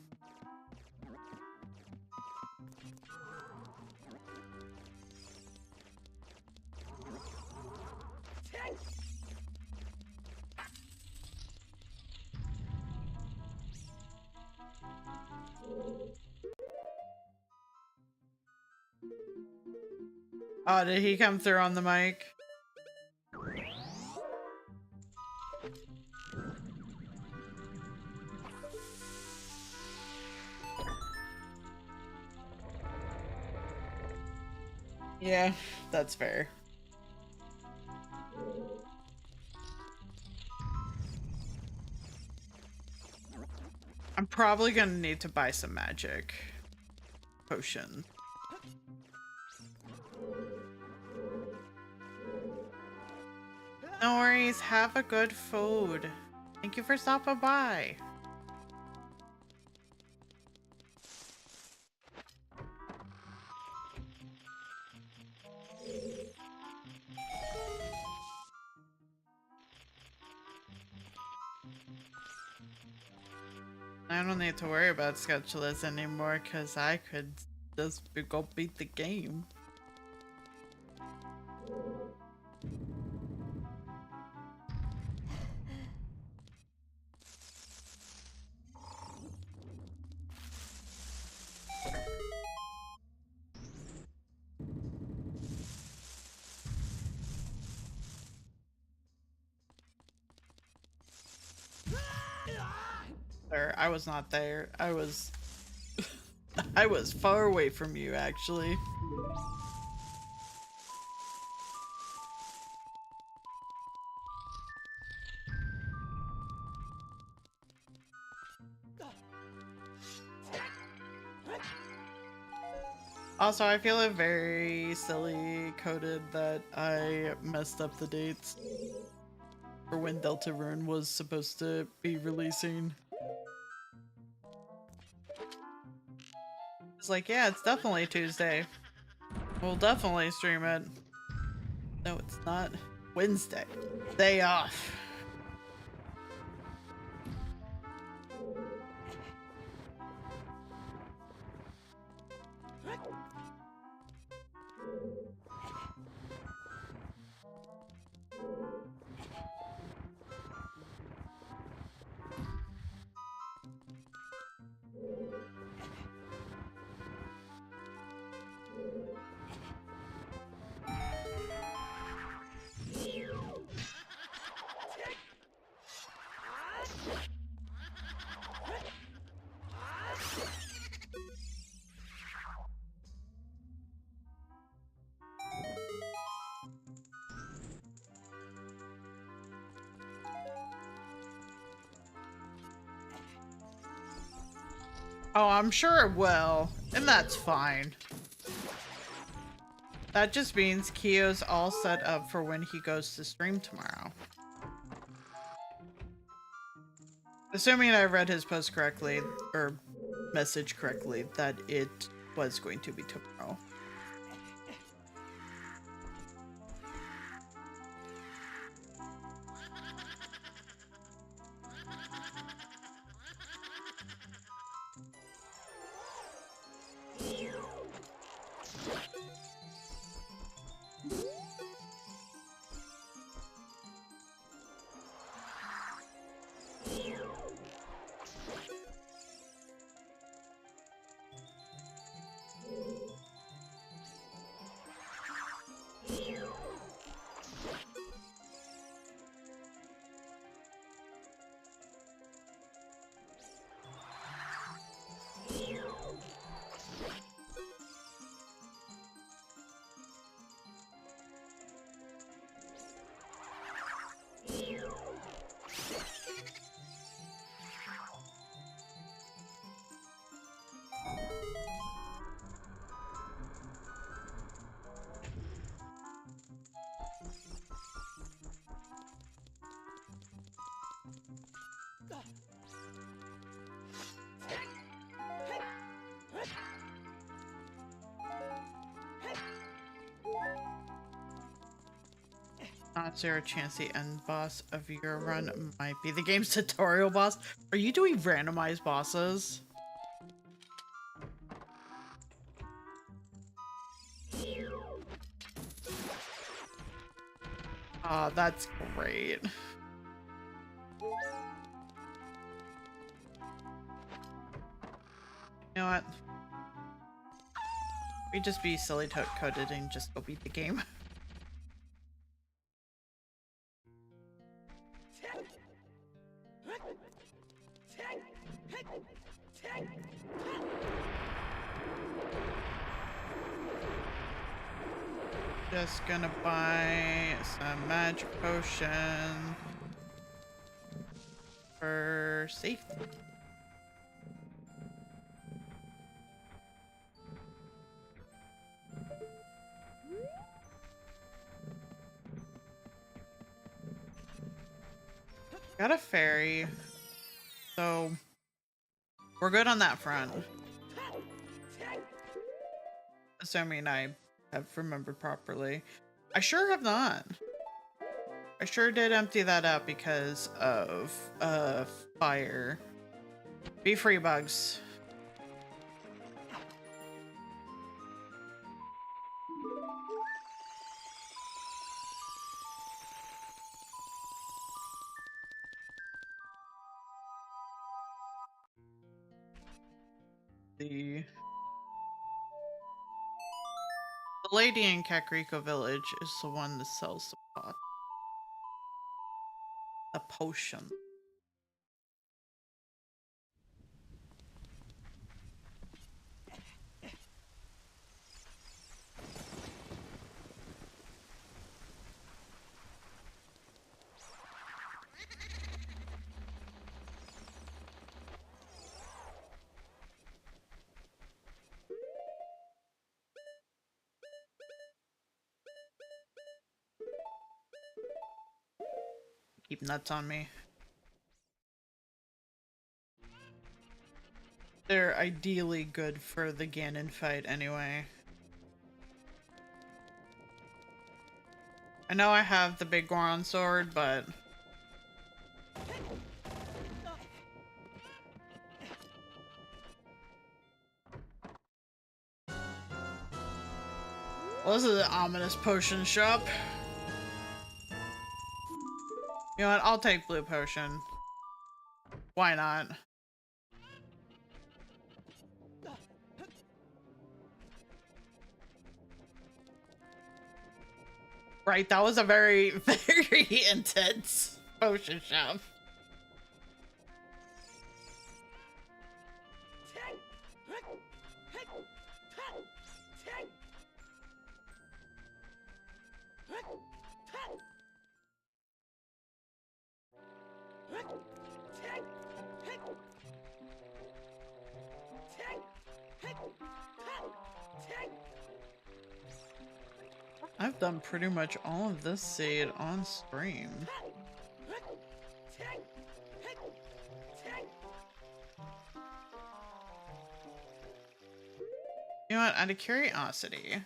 Oh, did he come through on the mic? Yeah, that's fair. I'm probably gonna need to buy some magic potion. No worries, have a good food. Thank you for stopping by. I don't need to worry about schedules anymore because I could just go beat the game. I was not there. I was I was far away from you, actually. Also, I feel it very silly coded that I messed up the dates for when Deltarune was supposed to be releasing. It's like, yeah, it's definitely Tuesday. We'll definitely stream it. No, it's not. Wednesday. Day off. Oh, I'm sure it will, and that's fine. That just means Kyo's all set up for when he goes to stream tomorrow. Assuming I read his post correctly, or message correctly, that it was going to be tomorrow. Not zero chance the end boss of your run might be the game's tutorial boss. Are you doing randomized bosses? Oh, that's great. You know what? We just be silly coded and just go beat the game. Just gonna buy some magic potion for safety. Got a fairy, so we're good on that front. Assuming I have remembered properly. I sure have not. I sure did empty that out because of fire. Be free, bugs. The lady in Kakariko Village is the one that sells the pot. The potion. Keep nuts on me. They're ideally good for the Ganon fight anyway. I know I have the big Goron sword, but... Well, this is an ominous potion shop. You know what? I'll take blue potion. Why not? Right, that was a very, very intense potion shop. I've done pretty much all of this seed on stream. You know what, out of curiosity.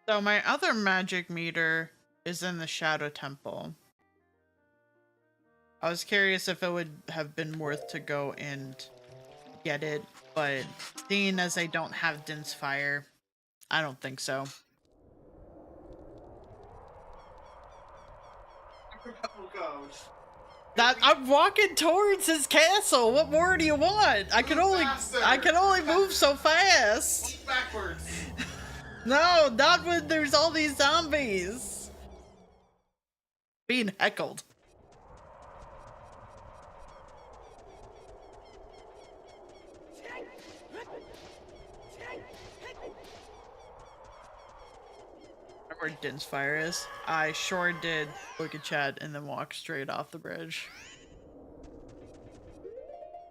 So my other magic meter is in the Shadow Temple. I was curious if it would have been worth to go and get it, but seeing as I don't have Din's Fire, I don't think so. That I'm walking towards his castle. What more do you want? I can only move so fast. Backwards. No, not when there's all these zombies. Being heckled. Where Din's Fire is. I sure did look at chat and then walk straight off the bridge.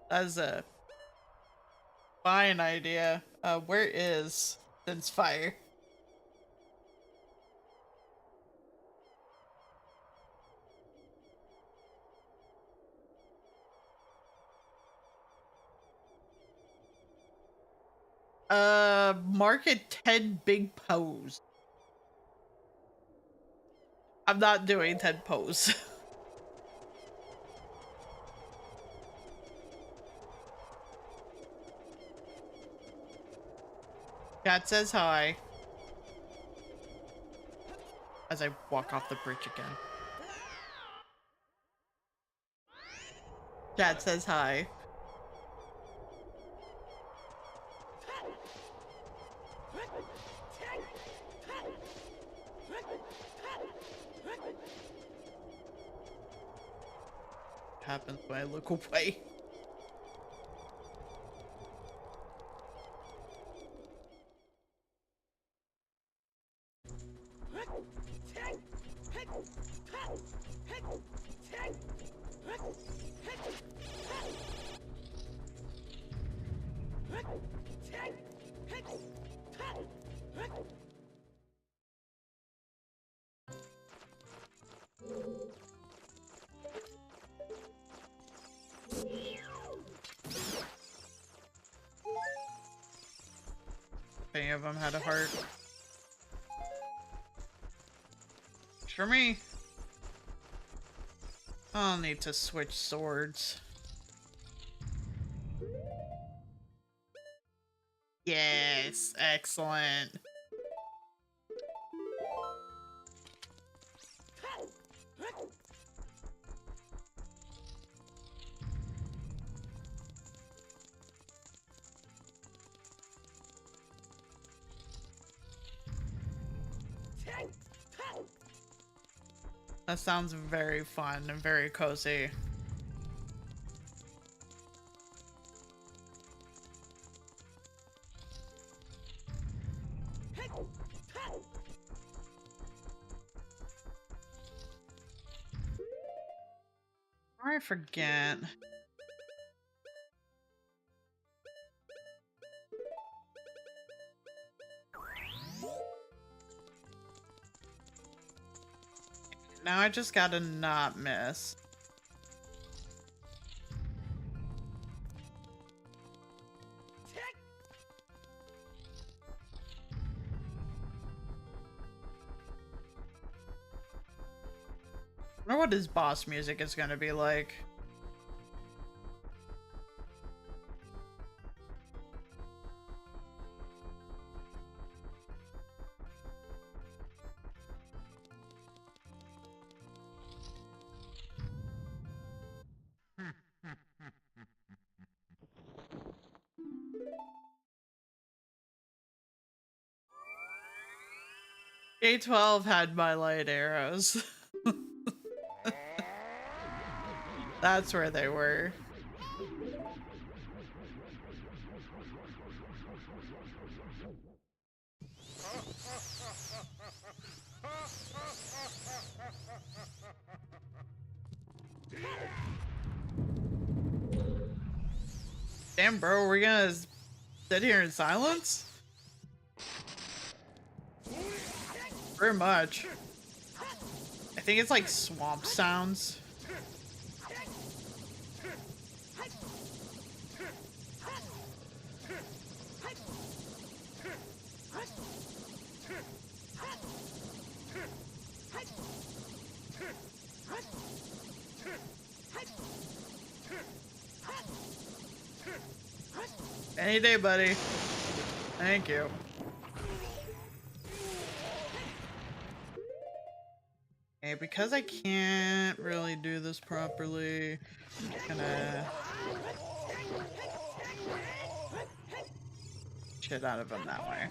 That's a fine idea. Where is Din's Fire? Market 10 big pose. I'm not doing 10 pose. Cat says hi. As I walk off the bridge again. Cat says hi. Happens when I look away. any of them had a heart. For me, I'll need to switch swords. Yes, excellent. That sounds very fun and very cozy. I forget. Now I just gotta not miss. I wonder what his boss music is gonna be like. A12 had my light arrows. That's where they were. Damn, bro, we're gonna sit here in silence? Very much. I think it's like swamp sounds. Any day, buddy. Thank you. Okay, because I can't really do this properly, I'm gonna shit out of him that way.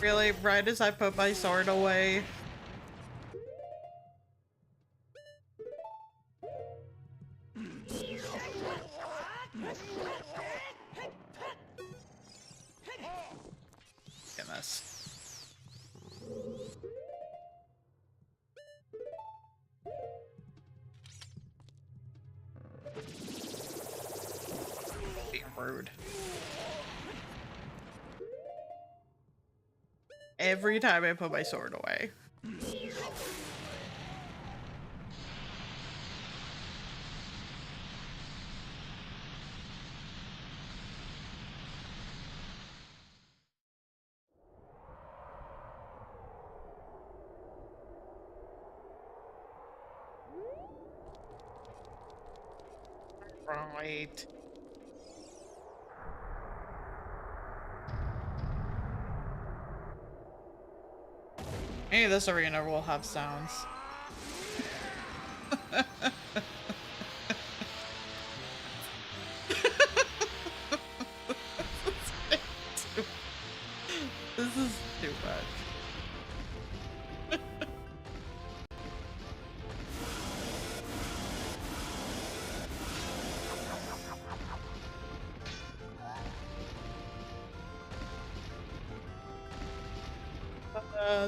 Really, right as I put my sword away. Goodness. Being rude. Every time I put my sword away. Right. Maybe this arena will have sounds. This is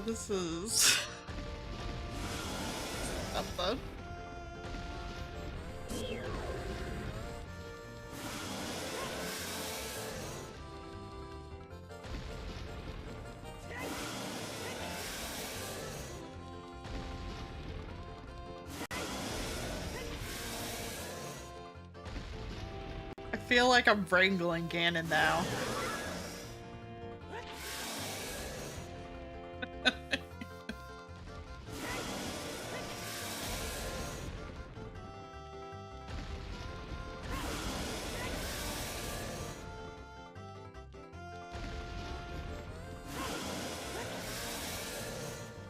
This is something. I feel like I'm wrangling Ganon now.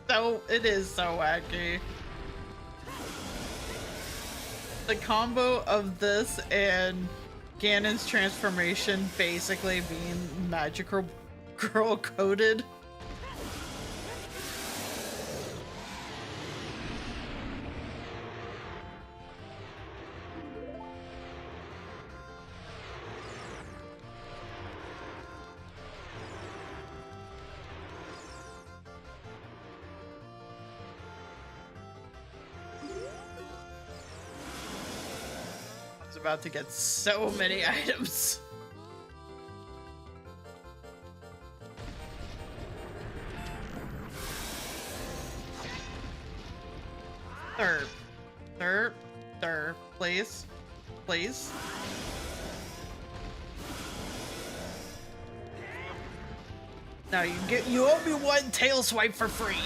So, it is so wacky. The combo of this and Ganon's transformation basically being magical girl coded. About to get so many items. Sir, please, please. Now you owe me one tail swipe for free.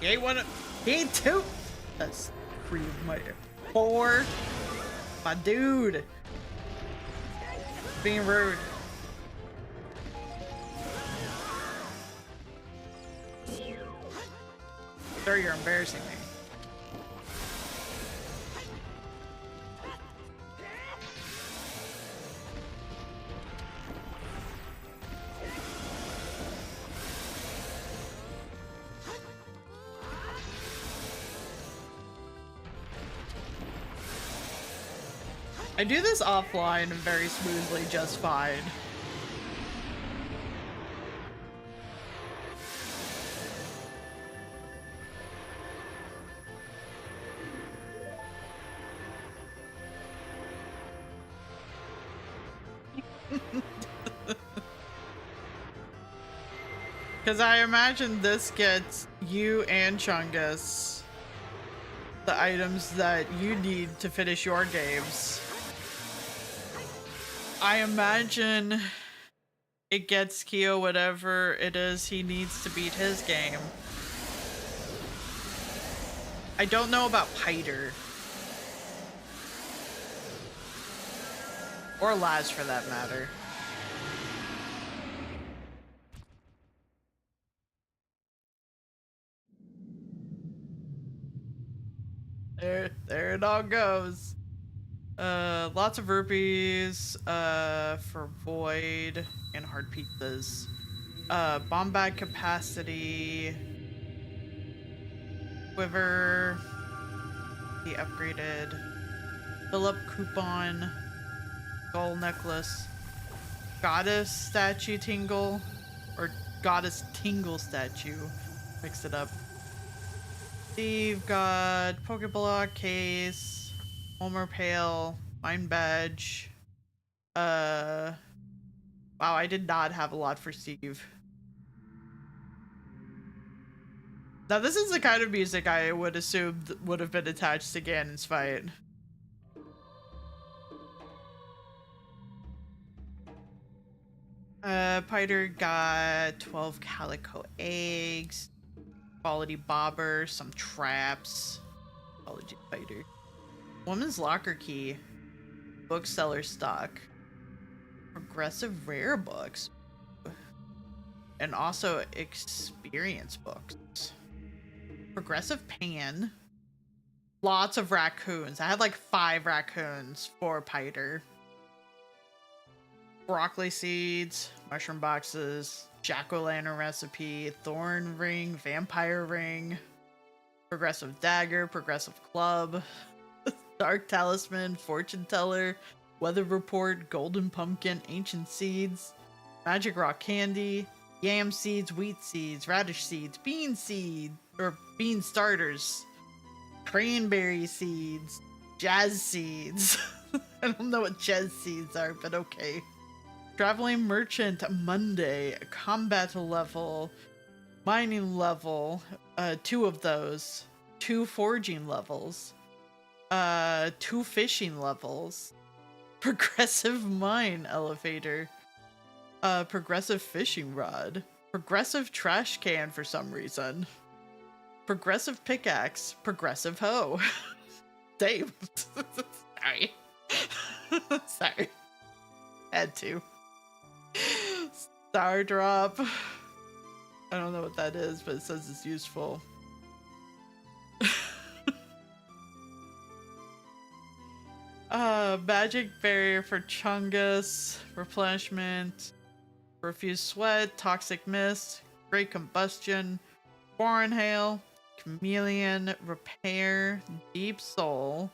He ain't one. He ain't two. That's 3 of my 4. My dude. Being rude. Sir, you're embarrassing me. I do this offline very smoothly, just fine. Because I imagine this gets you and Chungus the items that you need to finish your games. I imagine it gets Kyo whatever it is he needs to beat his game. I don't know about Piter. Or Laz for that matter. There it all goes. Lots of rupees, for Void and hard pizzas. Bomb bag capacity. Quiver. The upgraded. Fill up coupon. Gold necklace. Goddess statue tingle. Or goddess tingle statue. Mix it up. Steve got Pokeblock case, Homer Pail, Mine Badge. Wow, I did not have a lot for Steve. Now this is the kind of music I would assume would have been attached to Ganon's fight. Piter got 12 calico eggs. Quality bobber, some traps. Apology, Piter. Woman's locker key. Bookseller stock. Progressive rare books. And also experience books. Progressive pan. Lots of raccoons. I had like 5 raccoons for Piter. broccoli seeds, mushroom boxes, jack-o'-lantern recipe, thorn ring, vampire ring, progressive dagger, progressive club, dark talisman, fortune teller, weather report, golden pumpkin, ancient seeds, magic rock candy, yam seeds, wheat seeds, radish seeds, bean seed, or bean starters, cranberry seeds, jazz seeds. I don't know what jazz seeds are, but okay. Traveling merchant Monday, combat level, mining level, 2 of those, 2 foraging levels, 2 fishing levels, progressive mine elevator, progressive fishing rod, progressive trash can for some reason, progressive pickaxe, progressive hoe. Damn. Sorry. Sorry. Had to. Star drop. I don't know what that is, but it says it's useful. Magic barrier for Chungus, replenishment, profuse sweat, toxic mist, great combustion, foreign hail, chameleon, repair, deep soul,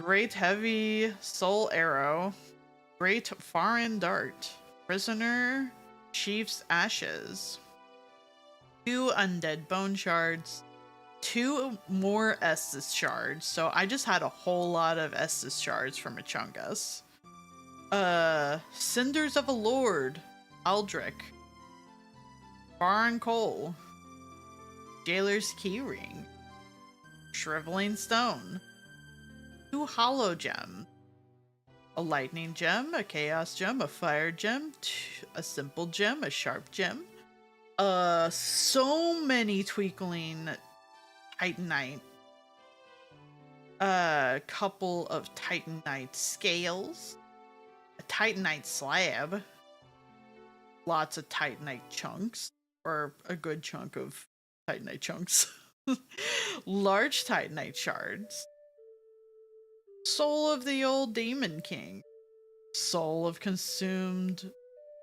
great heavy soul arrow, great foreign dart, prisoner, chief's ashes, 2 undead bone shards, 2 more Estus shards. So I just had a whole lot of Estus shards from a Chungus. Cinders of a Lord, Aldrich, Barn Coal, Jailer's Keyring, Shriveling Stone, 2 Hollow Gems, a Lightning Gem, a Chaos Gem, a Fire Gem, a Simple Gem, a Sharp Gem, so many Tweakling Titanite, a couple of Titanite scales, a Titanite slab, lots of Titanite chunks, or a good chunk of Titanite chunks, large Titanite shards, soul of the old Demon King, soul of consumed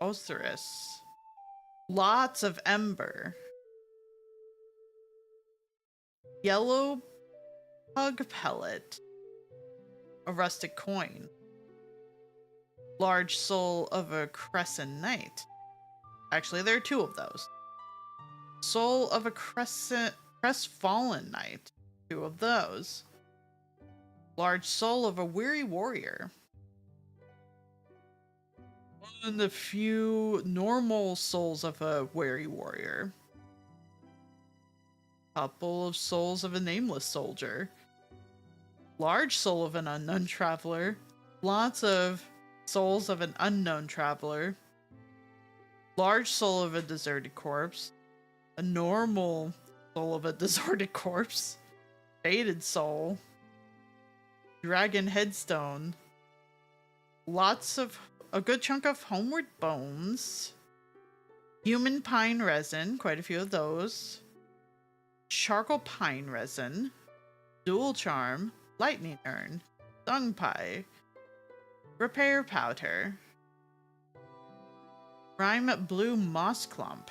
Osiris, lots of ember, yellow pug pellet, a rustic coin, large soul of a crescent knight. Actually, there are 2 of those. Soul of a crestfallen knight, 2 of those. Large soul of a weary warrior. And a few normal souls of a weary warrior. Couple of souls of a nameless soldier. Large soul of an unknown traveler. Lots of souls of an unknown traveler. Large soul of a deserted corpse. A normal soul of a deserted corpse. Faded soul. Dragon headstone. Lots of a good chunk of homeward bones. Human pine resin, quite a few of those. Charcoal pine resin, dual charm, lightning urn, dung pie, repair powder, rime blue moss clump,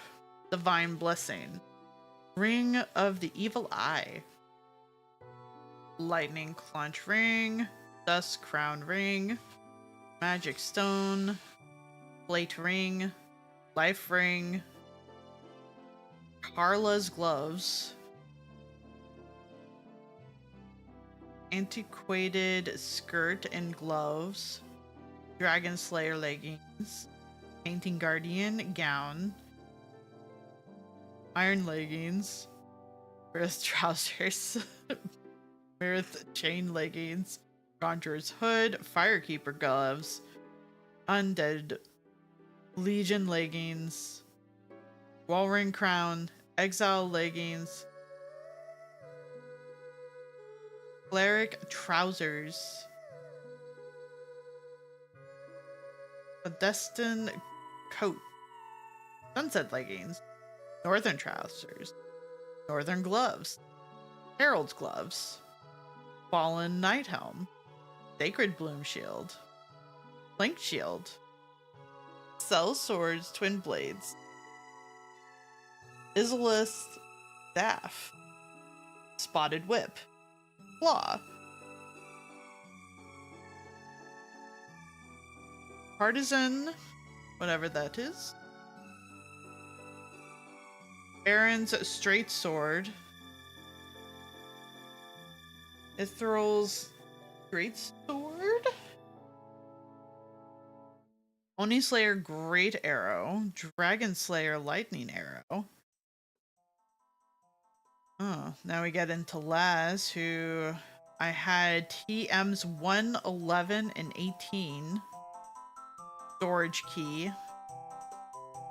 divine blessing, ring of the evil eye, lightning clutch ring, dust crown ring, magic stone, plate ring, life ring, Carla's gloves, antiquated skirt and gloves, dragon slayer leggings, painting guardian gown, iron leggings, earth trousers, earth chain leggings, conjurer's hood, firekeeper gloves, undead legion leggings, wallring crown, exile leggings, cleric trousers, a destined coat, sunset leggings, northern trousers, northern gloves, herald's gloves, fallen night helm, sacred bloom shield, plank shield, Cell Swords, Twin Blades. Isolist Staff. Spotted Whip. Claw. Partisan, whatever that is. Baron's Straight Sword. Ithral's Great Sword. Oni Slayer Great Arrow. Dragon Slayer Lightning Arrow. Oh, now we get into Laz, who I had TM's 1, 11, and 18. Storage Key.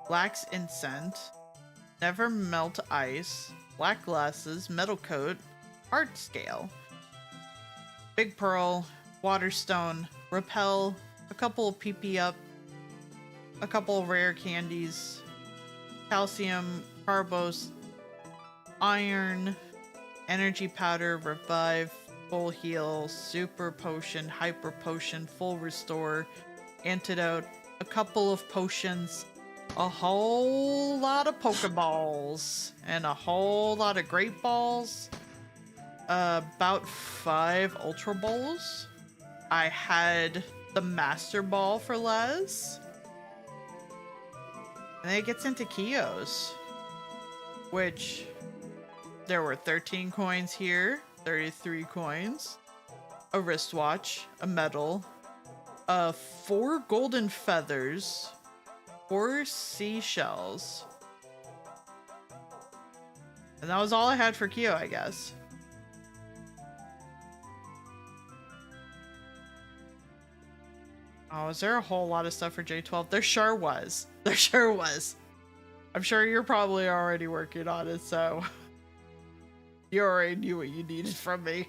Black's Incense. Never Melt Ice. Black Glasses. Metal Coat. Heart Scale. Big Pearl. Waterstone. Repel. A couple of PP Up. A couple of rare candies. Calcium. Carbos. Iron. Energy Powder. Revive. Full Heal. Super Potion. Hyper Potion. Full Restore. Antidote. A couple of potions. A whole lot of Pokeballs. And a whole lot of Great Balls. About 5 Ultra Balls. I had the Master Ball for Les. And then it gets into Kyos. Which, there were 13 coins here. 33 coins. A wristwatch. A medal. 4 golden feathers. 4 seashells. And that was all I had for Kyo, I guess. Oh, is there a whole lot of stuff for J12? There sure was. There sure was. I'm sure you're probably already working on it, so you already knew what you needed from me.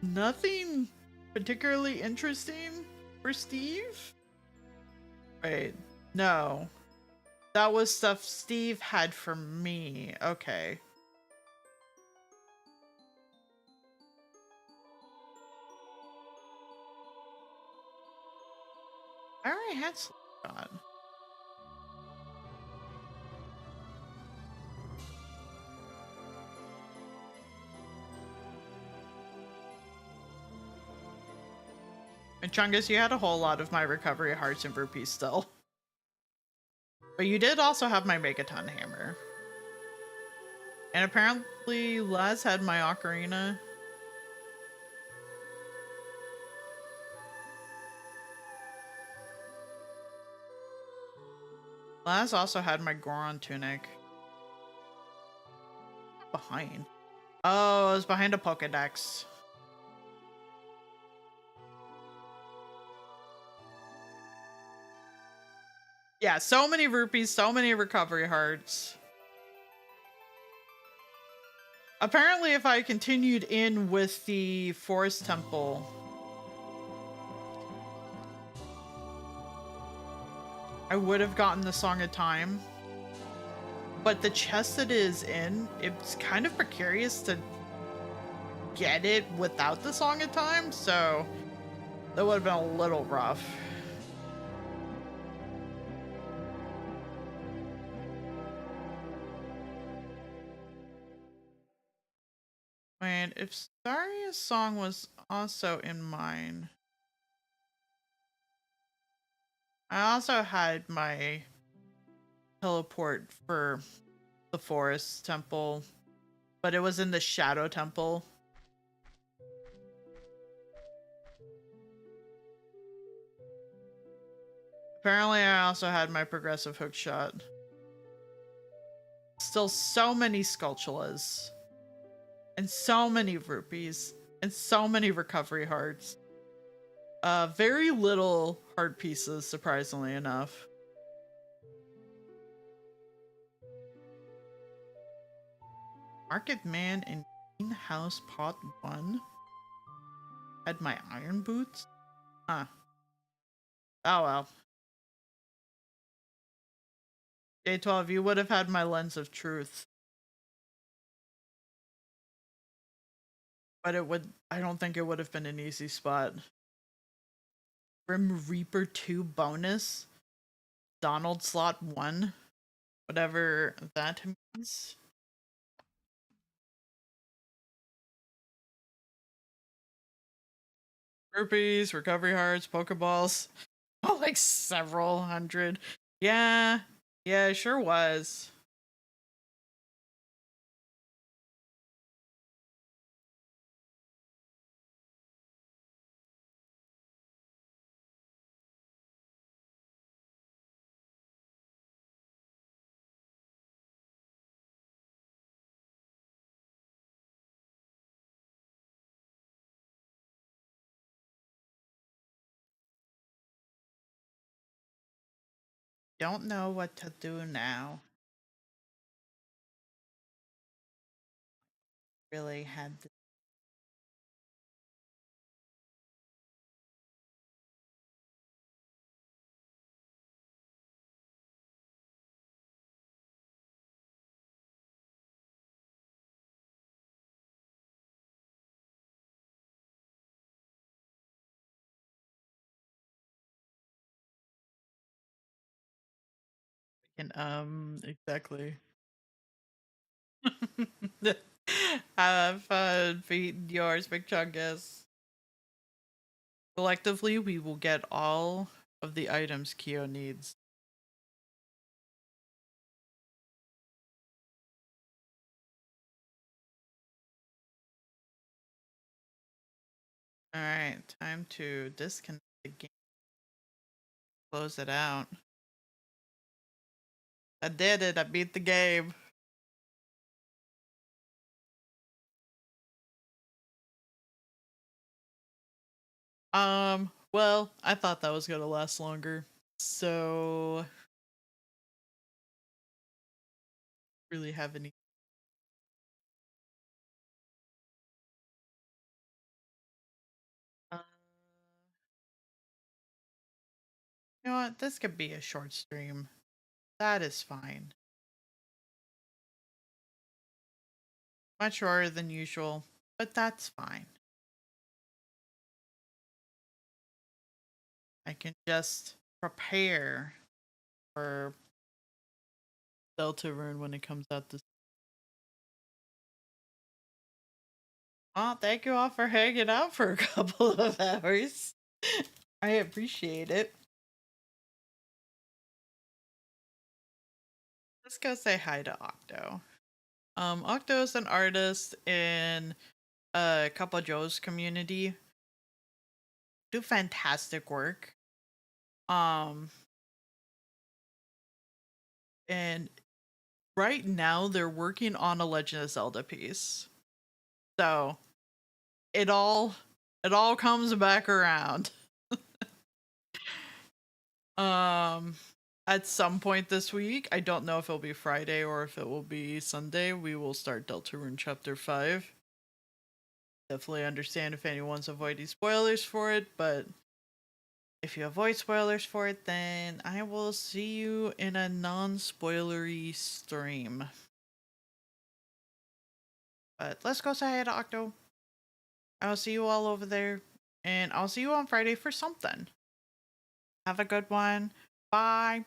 Nothing particularly interesting for Steve? Wait, no. That was stuff Steve had for me. Okay. I already had Slipshot. And Chungus, you had a whole lot of my recovery hearts and rupees still. But you did also have my Megaton Hammer. And apparently Les had my Ocarina. Les also had my Goron Tunic. Behind. Oh, it was behind a Pokedex. Yeah, so many rupees, so many recovery hearts. Apparently, if I continued in with the Forest Temple, I would have gotten the Song of Time. But the chest that is in, it's kind of precarious to get it without the Song of Time, so that would have been a little rough. Wait, if Staria's song was also in mine, I also had my teleport for the Forest Temple, but it was in the Shadow Temple. Apparently, I also had my progressive hook shot. Still so many Skulltulas. And so many rupees. And so many recovery hearts. Very little heart pieces, surprisingly enough. Market Man in Greenhouse Pot 1. Had my iron boots? Huh. Oh well. J12, you would have had my Lens of Truth. But it would, I don't think it would have been an easy spot. Grim Reaper 2 bonus. Donald slot 1. Whatever that means. Rupees, recovery hearts, Pokeballs. Oh, like several hundred. Yeah. Yeah, it sure was. Don't know what to do now. Really had to. Exactly. Have fun beating yours, Big Chungus. Collectively, we will get all of the items Kyo needs. Alright, time to disconnect the game. Close it out. I did it, I beat the game. Well, I thought that was gonna last longer. So really have any uh, you know what? This could be a short stream. That is fine. Much shorter than usual, but that's fine. I can just prepare for Deltarune when it comes out this. Oh, thank you all for hanging out for a couple of hours. I appreciate it. Let's go say hi to Octo. Octo is an artist in CupOhJoe's community. Do fantastic work. And right now they're working on a Legend of Zelda piece. So it all comes back around. At some point this week, I don't know if it'll be Friday or if it will be Sunday, we will start Deltarune Chapter 5. Definitely understand if anyone's avoiding spoilers for it, but if you avoid spoilers for it, then I will see you in a non-spoilery stream. But let's go say hi to Octo. I'll see you all over there, and I'll see you on Friday for something. Have a good one. Bye.